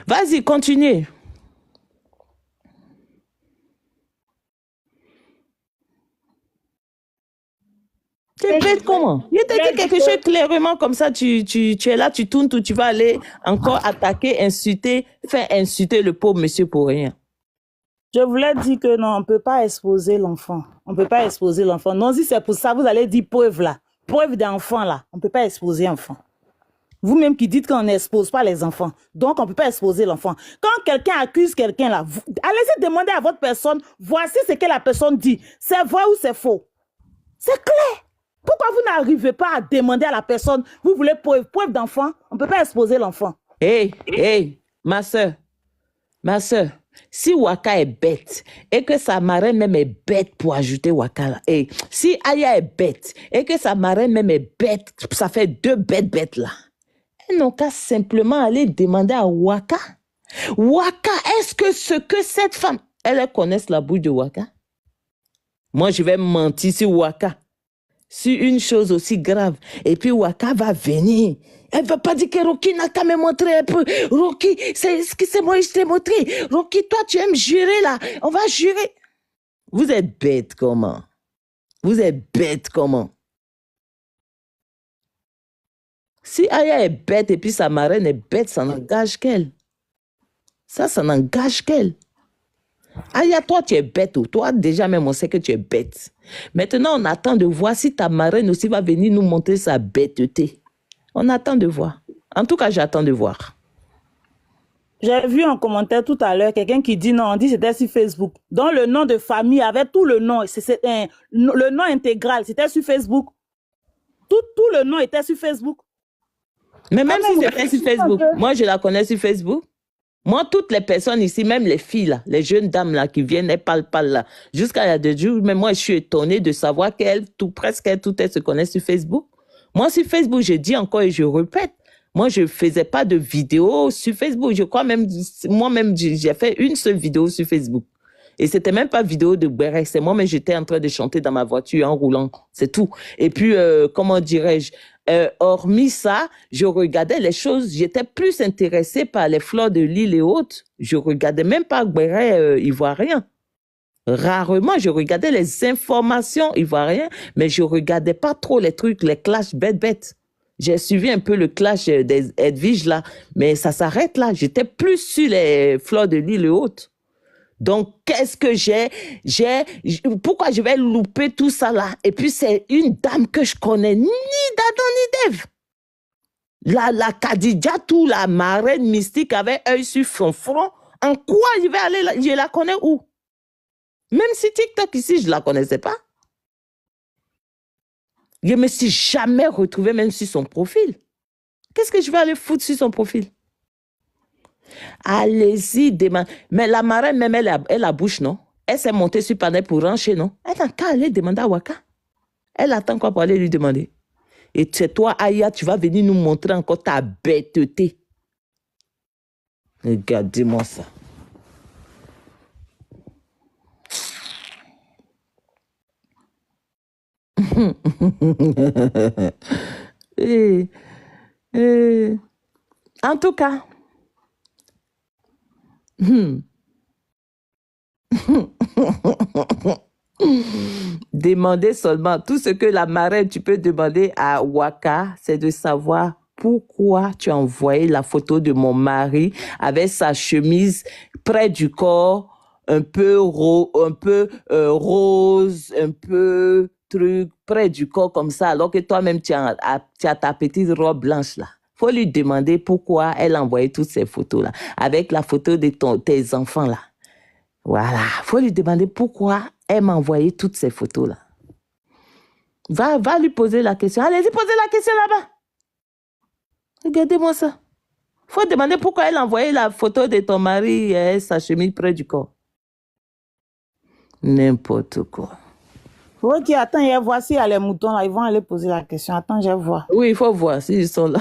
Vas-y, continue. Tu es bête comment? Je te dis quelque chose clairement comme ça, tu es là, tu tournes, tu vas aller encore attaquer, insulter, faire insulter le pauvre monsieur pour rien. Je voulais dire que non, on ne peut pas exposer l'enfant. On ne peut pas exposer l'enfant. Non, si c'est pour ça, vous allez dire preuve là. Preuve d'enfant là. On ne peut pas exposer l'enfant. Vous-même qui dites qu'on n'expose pas les enfants. Donc, on ne peut pas exposer l'enfant. Quand quelqu'un accuse quelqu'un là, allez-y demander à votre personne, voici ce que la personne dit. C'est vrai ou c'est faux? C'est clair. Pourquoi vous n'arrivez pas à demander à la personne, vous voulez preuve d'enfant? On ne peut pas exposer l'enfant. Hey, ma soeur, si Waka est bête et que sa marraine même est bête pour ajouter Waka là, si Aya est bête et que sa marraine même est bête, ça fait 2 bêtes là. Elles n'ont qu'à simplement aller demander à Waka. Waka, est-ce que ce que cette femme, elle connaisse la bouche de Waka? Moi, je vais mentir sur Waka. Sur une chose aussi grave. Et puis Waka va venir. Elle ne va pas dire que Rocky n'a qu'à me montrer un peu. Rocky, c'est ce que c'est moi, je t'ai montré. Rocky, toi, tu aimes jurer là. On va jurer. Vous êtes bête comment? Vous êtes bête comment? Si Aya est bête et puis sa marraine est bête, ça n'engage qu'elle. Ça n'engage qu'elle. Aya, toi, tu es bête ou toi, déjà même, on sait que tu es bête. Maintenant, on attend de voir si ta marraine aussi va venir nous montrer sa bêteté. On attend de voir. En tout cas, j'attends de voir. J'ai vu en commentaire tout à l'heure quelqu'un qui dit non, on dit c'était sur Facebook. Donc, le nom de famille avec tout le nom, le nom intégral, c'était sur Facebook. Tout le nom était sur Facebook. Mais même si c'était sur Facebook, moi, je la connais sur Facebook. Moi, toutes les personnes ici, même les filles, là, les jeunes dames là, qui viennent, elles parlent là. Jusqu'à il y a 2 jours, mais moi, je suis étonnée de savoir presque toutes elles se connaissent sur Facebook. Moi, sur Facebook, je dis encore et je répète, moi, je ne faisais pas de vidéos sur Facebook. Je crois même, moi-même, j'ai fait une seule vidéo sur Facebook. Et c'était même pas vidéo de Bérec, c'est moi, mais j'étais en train de chanter dans ma voiture en roulant, c'est tout. Et puis, comment dirais-je, hormis ça, je regardais les choses, j'étais plus intéressée par les fleurs de l'île et autres. Je regardais même pas Bérec ivoirien. Rarement, je regardais les informations ivoiriennes, mais je regardais pas trop les trucs, les clashs bêtes. J'ai suivi un peu le clash des Edwige là, mais ça s'arrête là. J'étais plus sur les fleurs de l'île et autres. Donc, qu'est-ce que pourquoi je vais louper tout ça là? Et puis, c'est une dame que je connais ni d'Adam ni d'Ève. La Khadija, tout la marraine mystique avec œil sur son front. En quoi je vais aller là? Je la connais où? Même si TikTok ici, je la connaissais pas. Je me suis jamais retrouvée même sur son profil. Qu'est-ce que je vais aller foutre sur son profil? Allez-y, mais la marraine, même elle a bouche, non? Elle s'est montée sur panel pour rancher, non? Elle n'a qu'à aller demander à Waka. Elle attend quoi pour aller lui demander? Et c'est toi, Aya, tu vas venir nous montrer encore ta bêteté. Regardez-moi ça. En tout cas, demandez seulement tout ce que la marraine, tu peux demander à Waka, c'est de savoir pourquoi tu as envoyé la photo de mon mari avec sa chemise près du corps, un peu rose, un peu truc près du corps comme ça, alors que toi-même tu as ta petite robe blanche là. Faut lui demander pourquoi elle a envoyé toutes ces photos-là, avec la photo de tes enfants là. Voilà, faut lui demander pourquoi elle m'a envoyé toutes ces photos-là. Va lui poser la question. Allez-y, posez la question là-bas. Regardez-moi ça. Faut demander pourquoi elle a envoyé la photo de ton mari et sa chemise près du corps. N'importe quoi. Ok, attends, voici les moutons là, ils vont aller poser la question. Attends, je vais voir. Oui, il faut voir s'ils sont là.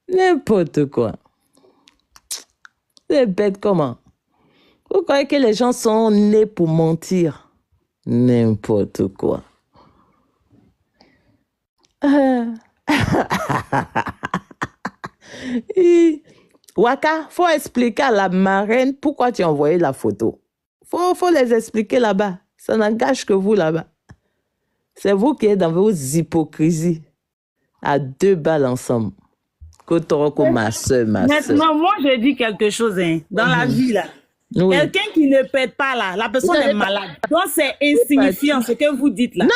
N'importe quoi. C'est bête comment? Vous croyez que les gens sont nés pour mentir? N'importe quoi. Waka, faut expliquer à la marraine pourquoi tu as envoyé la photo. Faut les expliquer là-bas. Ça n'engage que vous là-bas. C'est vous qui êtes dans vos hypocrisies. À 2 balles ensemble. Ma soeur, Maintenant, moi, je dis quelque chose hein, dans la vie là. Oui. Quelqu'un qui ne pète pas là, la personne est malade. Donc c'est insignifiant ce que vous dites là. Non.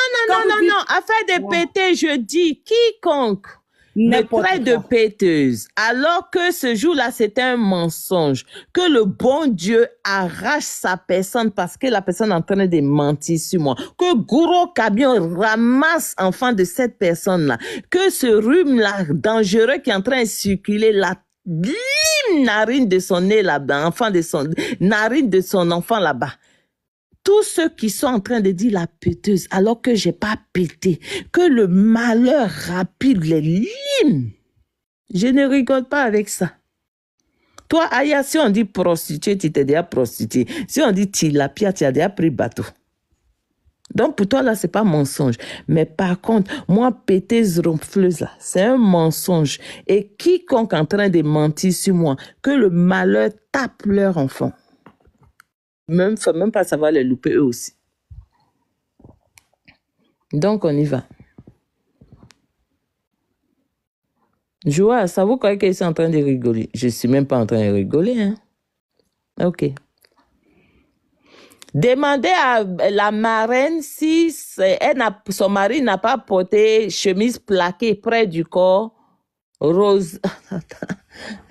Affaire de péter, je dis quiconque me traite de péteuse, alors que ce jour-là, c'était un mensonge, que le bon Dieu arrache sa personne parce que la personne est en train de mentir sur moi, que gros camion ramasse enfant de cette personne-là, que ce rhume-là dangereux qui est en train de circuler là, narine de son nez là-bas, narine de son enfant là-bas. Tous ceux qui sont en train de dire la péteuse alors que j'ai pas pété, que le malheur rapide les lime. Je ne rigole pas avec ça. Toi, Aya, si on dit prostituée, tu t'es déjà prostituée. Si on dit tilapia, tu as déjà pris bateau. Donc pour toi là, c'est pas mensonge. Mais par contre, moi, péteuse ronfleuse là, c'est un mensonge. Et quiconque est en train de mentir sur moi, que le malheur tape leur enfant. Faut même pas savoir les louper eux aussi. Donc, on y va. Joa, ça vous croyez qu'ils sont en train de rigoler? Je suis même pas en train de rigoler, hein. Ok. Demandez à la marraine si son mari n'a pas porté chemise plaquée près du corps rose.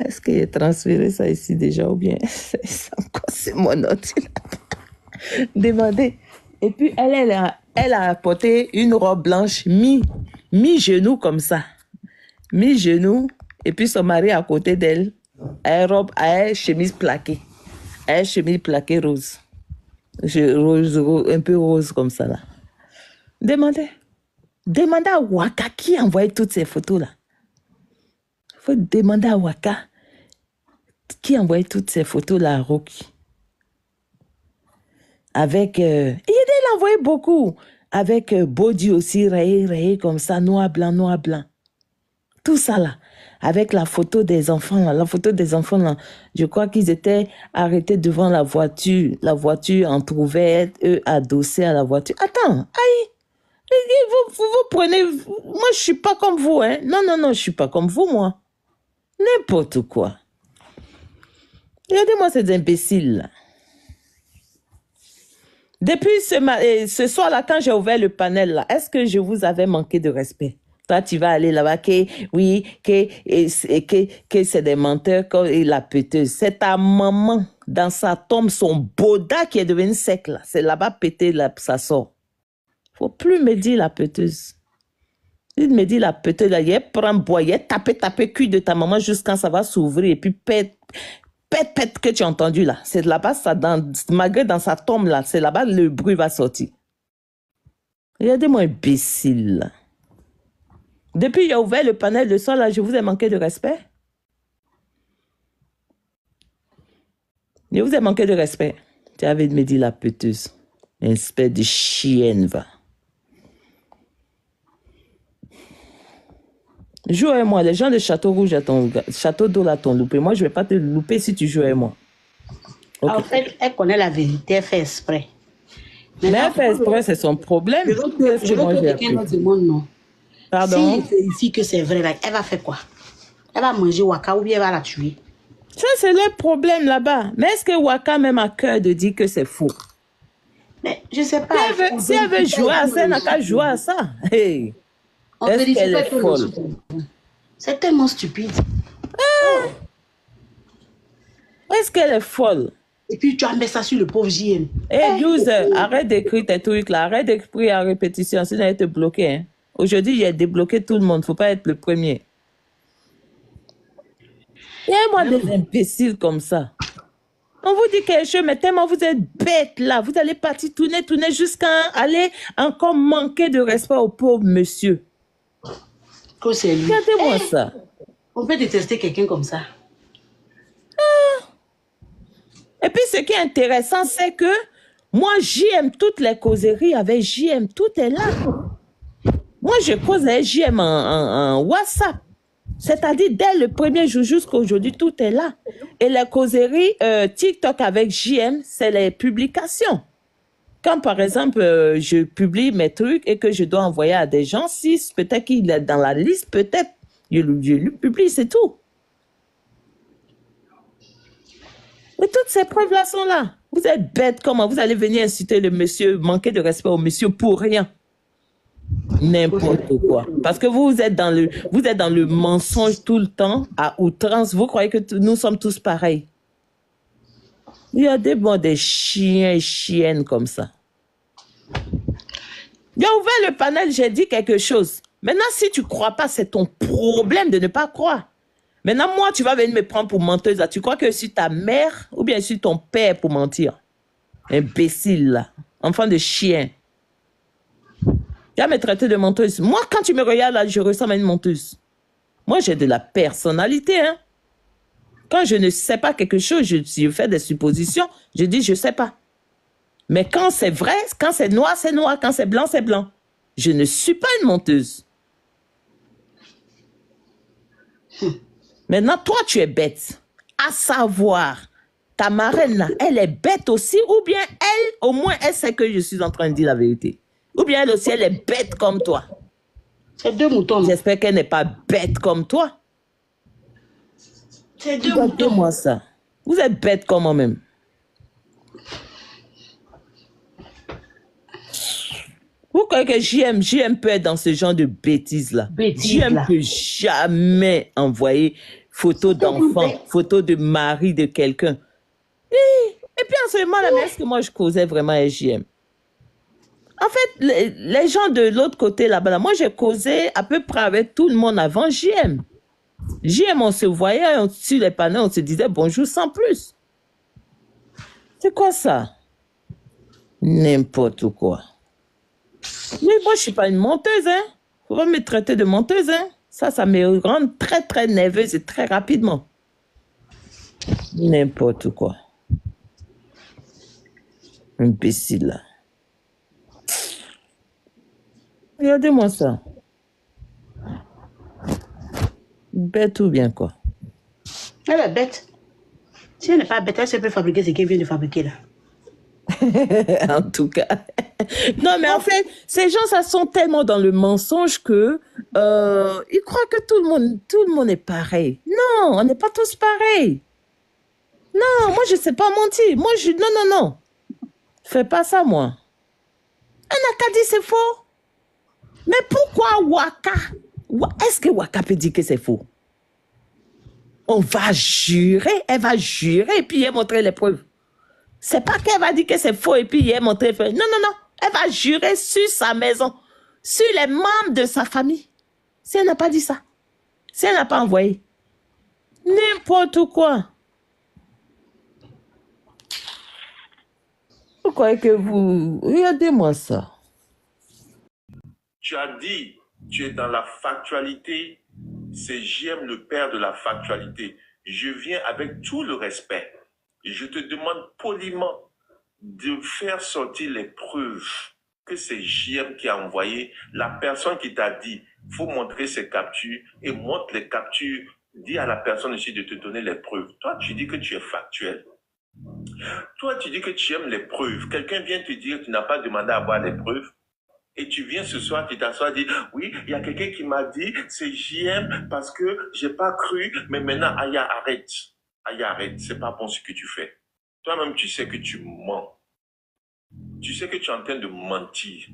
Est-ce qu'il a transféré ça ici déjà ou bien c'est mon note? Demandez. Et puis elle a porté une robe blanche mi-genou comme ça. Mi-genou. Et puis son mari à côté d'elle a chemise plaquée. Elle chemise plaquée rose. Un peu rose comme ça là. Demandez à Waka qui a envoyé toutes ces photos là. Il faut demander à Waka qui a envoyé toutes ces photos là à Rocky. Avec, il a envoyé beaucoup. Avec body aussi, rayé comme ça, noir, blanc. Tout ça là. Avec la photo des enfants là. La photo des enfants là. Je crois qu'ils étaient arrêtés devant la voiture. La voiture entrouverte, eux adossés à la voiture. Attends, aïe. Vous prenez... Moi, je suis pas comme vous, hein. Non, je suis pas comme vous, moi. N'importe quoi. Regardez-moi ces imbéciles là. Depuis ce soir-là, quand j'ai ouvert le panel là, est-ce que je vous avais manqué de respect? Toi, tu vas aller là-bas, que c'est des menteurs, et la péteuse. C'est ta maman, dans sa tombe, son boda qui est devenu sec là. C'est là-bas pété, là, ça sort. Faut plus me dire la péteuse. Il me dit la péteuse là, il prend bois, il taper cul de ta maman jusqu'à ça va s'ouvrir et puis pète que tu as entendu là. C'est là-bas, malgré dans sa tombe là, c'est là-bas le bruit va sortir. Regardez-moi imbécile là. Depuis qu'il a ouvert le panel de soir là, je vous ai manqué de respect. Je vous ai manqué de respect. Tu avais me dit la péteuse. Espèce de chienne va. Joue avec moi. Les gens de Château Rouge, Château d'eau là t'ont loupé. Moi, je ne vais pas te louper si tu joues avec moi. Okay. En fait, elle connaît la vérité, elle fait exprès. Mais elle fait exprès, c'est son problème. Je veux que quelqu'un nous demande non. Pardon? Si c'est ici que c'est vrai, là, elle va faire quoi? Elle va manger Waka ou bien elle va la tuer? Ça, c'est le problème là-bas. Mais est-ce que Waka même a cœur de dire que c'est faux? Mais je ne sais pas. Si elle veut jouer à ça, elle n'a qu'à jouer à ça. Hey. Est-ce qu'elle est folle? C'est tellement stupide. Est-ce qu'elle est folle? Et puis tu as mis ça sur le pauvre JM. Hey, user, arrête d'écrire tes trucs là. Arrête d'écrire à répétition, sinon elle te bloquer. Hein. Aujourd'hui, j'ai débloqué tout le monde. Il ne faut pas être le premier. Il y a moi des imbéciles comme ça. On vous dit quelque chose, mais tellement vous êtes bête là. Vous allez partir tourner jusqu'à aller encore manquer de respect au pauvre monsieur. Que c'est lui. Regardez-moi ça. On peut détester quelqu'un comme ça. Et puis ce qui est intéressant, c'est que moi, j'aime toutes les causeries avec JM. Tout est là. Moi, je cause avec JM en WhatsApp. C'est-à-dire, dès le premier jour jusqu'à aujourd'hui, tout est là. Et les causeries TikTok avec JM, c'est les publications. Quand, par exemple, je publie mes trucs et que je dois envoyer à des gens, si peut-être qu'il est dans la liste, peut-être, je le publie, c'est tout. Mais toutes ces preuves-là sont là. Vous êtes bête, comment vous allez venir insulter le monsieur, manquer de respect au monsieur pour rien. N'importe quoi. Parce que vous êtes dans le mensonge tout le temps, à outrance. Vous croyez que nous sommes tous pareils. Il y a des chiens et chiennes comme ça. J'ai ouvert le panel, j'ai dit quelque chose. Maintenant, si tu ne crois pas, c'est ton problème de ne pas croire. Maintenant, moi, tu vas venir me prendre pour menteuse. Tu crois que je suis ta mère ou bien je suis ton père pour mentir? Imbécile, là. Enfant de chien. Tu vas me traiter de menteuse. Moi, quand tu me regardes, là, je ressemble à une menteuse. Moi, j'ai de la personnalité, hein. Quand je ne sais pas quelque chose, je fais des suppositions, je dis je ne sais pas. Mais quand c'est vrai, quand c'est noir, c'est noir. Quand c'est blanc, c'est blanc. Je ne suis pas une menteuse. Maintenant, toi, tu es bête. À savoir, ta marraine, là, elle est bête aussi, ou bien elle, au moins, elle sait que je suis en train de dire la vérité. Ou bien elle aussi, elle est bête comme toi. C'est deux moutons. J'espère qu'elle n'est pas bête comme toi. C'est deux moutons. Regardez-moi ça. Vous êtes bête comme moi-même. Vous croyez que JM peut être dans ce genre de bêtises-là? JM peut jamais envoyer photo d'enfant, photo de mari de quelqu'un. Et puis en ce moment, là, est-ce que moi je causais vraiment avec JM? En fait, les gens de l'autre côté là-bas, moi j'ai causé à peu près avec tout le monde avant JM. JM, on se voyait sur les panneaux, on se disait bonjour sans plus. C'est quoi ça? N'importe quoi. Mais moi, je suis pas une menteuse, hein. Faut pas me traiter de menteuse, hein. Ça me rend très, très nerveuse et très rapidement. N'importe quoi. Imbécile, là. Regardez-moi ça. Bête ou bien quoi? Elle est bête. Si elle n'est pas bête, elle peut fabriquer ce qu'elle vient de fabriquer là. En tout cas. Non, mais en fait, ces gens, ça sont tellement dans le mensonge que ils croient que tout le monde est pareil. Non, on n'est pas tous pareils. Non, moi, je ne sais pas mentir. Moi, non. Fais pas ça, moi. Elle n'a qu'à dire c'est faux. Mais pourquoi Waka? Est-ce que Waka peut dire que c'est faux? On va jurer, elle va jurer et puis elle montrer les preuves. C'est pas qu'elle va dire que c'est faux et puis elle montrer. Non. Elle va jurer sur sa maison, sur les membres de sa famille. Si elle n'a pas dit ça, si elle n'a pas envoyé. N'importe quoi. Vous croyez que vous... Regardez-moi ça. Tu as dit, tu es dans la factualité. C'est JM le père de la factualité. Je viens avec tout le respect. Je te demande poliment de faire sortir les preuves que c'est JM qui a envoyé. La personne qui t'a dit, il faut montrer ses captures et montre les captures. Dis à la personne aussi de te donner les preuves. Toi, tu dis que tu es factuel. Toi, tu dis que tu aimes les preuves. Quelqu'un vient te dire que tu n'as pas demandé à avoir les preuves. Et tu viens ce soir, tu t'assois, dis, oui, il y a quelqu'un qui m'a dit, c'est JM parce que j'ai pas cru, mais maintenant, Aya, arrête. Aya, arrête, c'est pas bon ce que tu fais. Toi-même, tu sais que tu mens. Tu sais que tu es en train de mentir.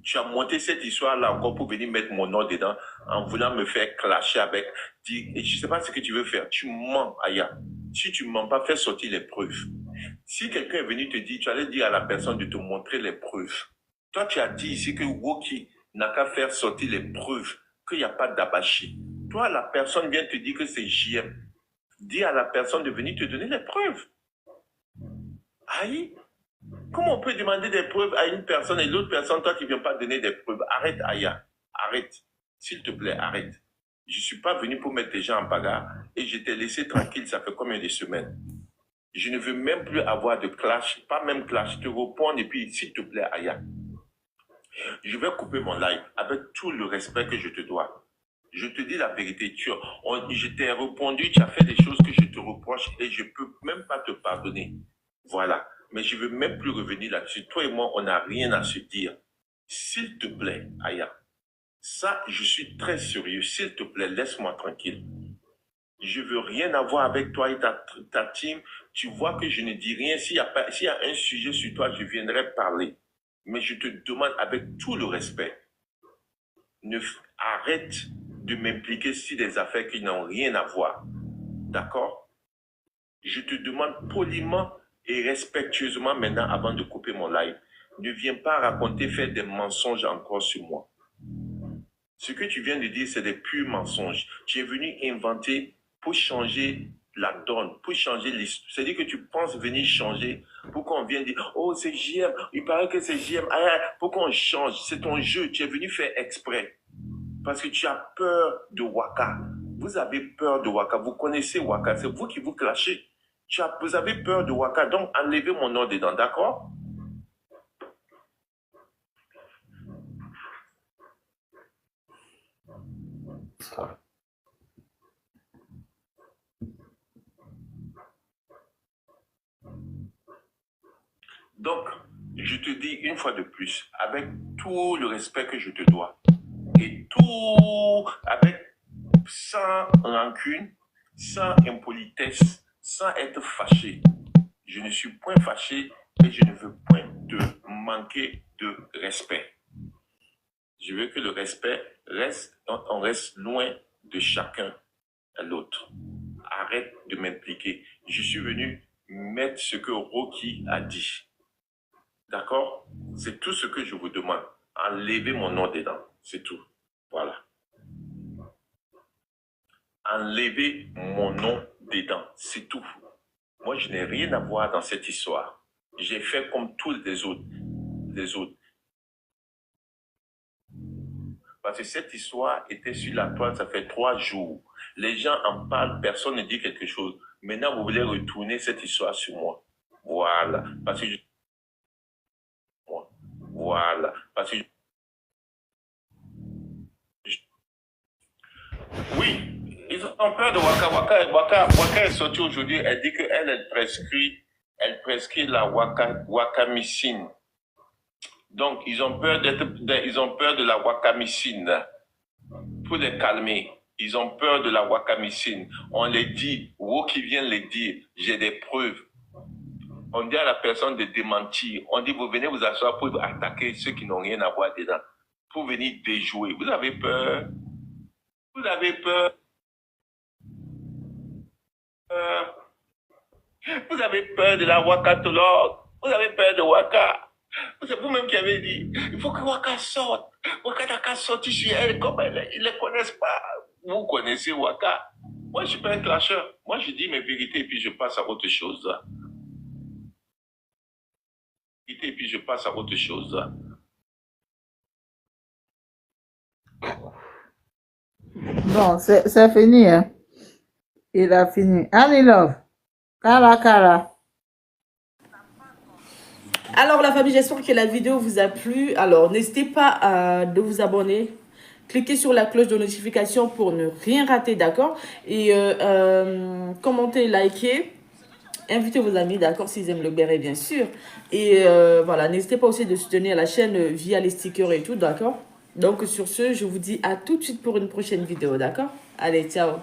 Tu as monté cette histoire-là encore pour venir mettre mon nom dedans en voulant me faire clasher avec. Et je sais pas ce que tu veux faire. Tu mens, Aya. Si tu mens pas, fais sortir les preuves. Si quelqu'un est venu te dire, tu allais dire à la personne de te montrer les preuves. Toi, tu as dit ici que Woki n'a qu'à faire sortir les preuves qu'il n'y a pas d'abachi. Toi, la personne vient te dire que c'est JM. dis à la personne de venir te donner les preuves. Aïe, comment on peut demander des preuves à une personne et l'autre personne, toi qui ne viens pas donner des preuves? Arrête, Aya, arrête. S'il te plaît, arrête. Je ne suis pas venu pour mettre des gens en bagarre et je t'ai laissé tranquille, ça fait combien de semaines? Je ne veux même plus avoir de clash, pas même clash, je te réponds et puis s'il te plaît, Aya. Je vais couper mon live avec tout le respect que je te dois. Je te dis la vérité, je t'ai répondu, tu as fait des choses que je te reproche et je ne peux même pas te pardonner. Voilà. Mais je ne veux même plus revenir là-dessus. Toi et moi, on n'a rien à se dire. S'il te plaît, Aya, ça, je suis très sérieux. S'il te plaît, laisse-moi tranquille. Je veux rien avoir avec toi et ta team. Tu vois que je ne dis rien. S'il y a un sujet sur toi, je viendrai parler. Mais je te demande avec tout le respect, arrête de m'impliquer sur des affaires qui n'ont rien à voir. D'accord? Je te demande poliment et respectueusement maintenant, avant de couper mon live, ne viens pas raconter, faire des mensonges encore sur moi. Ce que tu viens de dire, c'est des purs mensonges. Tu es venu inventer pour changer la donne, pour changer l'histoire. C'est-à-dire que tu penses venir changer pour qu'on vienne dire, oh, c'est JM, il paraît que c'est JM, pour qu'on change. C'est ton jeu, tu es venu faire exprès. Parce que tu as peur de Waka. Vous avez peur de Waka, vous connaissez Waka, c'est vous qui vous clashez. Vous avez peur de Waka, donc enlevez mon nom dedans, d'accord? Donc, je te dis une fois de plus, avec tout le respect que je te dois, et tout, sans rancune, sans impolitesse, sans être fâché. Je ne suis point fâché et je ne veux point te manquer de respect. Je veux que le respect on reste loin de chacun à l'autre. Arrête de m'impliquer. Je suis venu mettre ce que Rocky a dit. D'accord? C'est tout ce que je vous demande. Enlevez mon nom dedans. C'est tout. Voilà. Enlevez mon nom dedans. C'est tout. Moi, je n'ai rien à voir dans cette histoire. J'ai fait comme tous les autres. Parce que cette histoire était sur la toile, ça fait 3 jours. Les gens en parlent, personne ne dit quelque chose. Maintenant, vous voulez retourner cette histoire sur moi. Voilà. Parce que Voilà. Parce que oui, ils ont peur de Waka. Waka est sortie aujourd'hui, elle dit qu'elle prescrit la wakamicine. Donc, ils ont peur de la wakamicine. Pour les calmer, ils ont peur de la wakamicine. On les dit, qui vient les dire, j'ai des preuves. On dit à la personne de démentir. On dit, vous venez vous asseoir pour attaquer ceux qui n'ont rien à voir dedans. Pour venir déjouer. Vous avez peur? Vous avez peur? Vous avez peur de la wakatologue? Vous avez peur de Waka? C'est vous-même qui avez dit, il faut que Waka sorte. Waka n'a qu'à sortir sur elle comme elle. Ils ne les connaissent pas. Vous connaissez Waka? Moi, je ne suis pas un clasheur. Moi, je dis mes vérités et puis je passe à autre chose. Et puis je passe à autre chose. Bon, c'est fini, hein. Il a fini. Annie Love, Cara. Alors la famille, j'espère que la vidéo vous a plu. Alors n'hésitez pas de vous abonner. Cliquez sur la cloche de notification pour ne rien rater, d'accord? Et commentez, likez. Invitez vos amis, d'accord, s'ils aiment le béret, bien sûr. Et voilà, n'hésitez pas aussi de soutenir la chaîne via les stickers et tout, d'accord? Donc sur ce, je vous dis à tout de suite pour une prochaine vidéo, d'accord? Allez, ciao!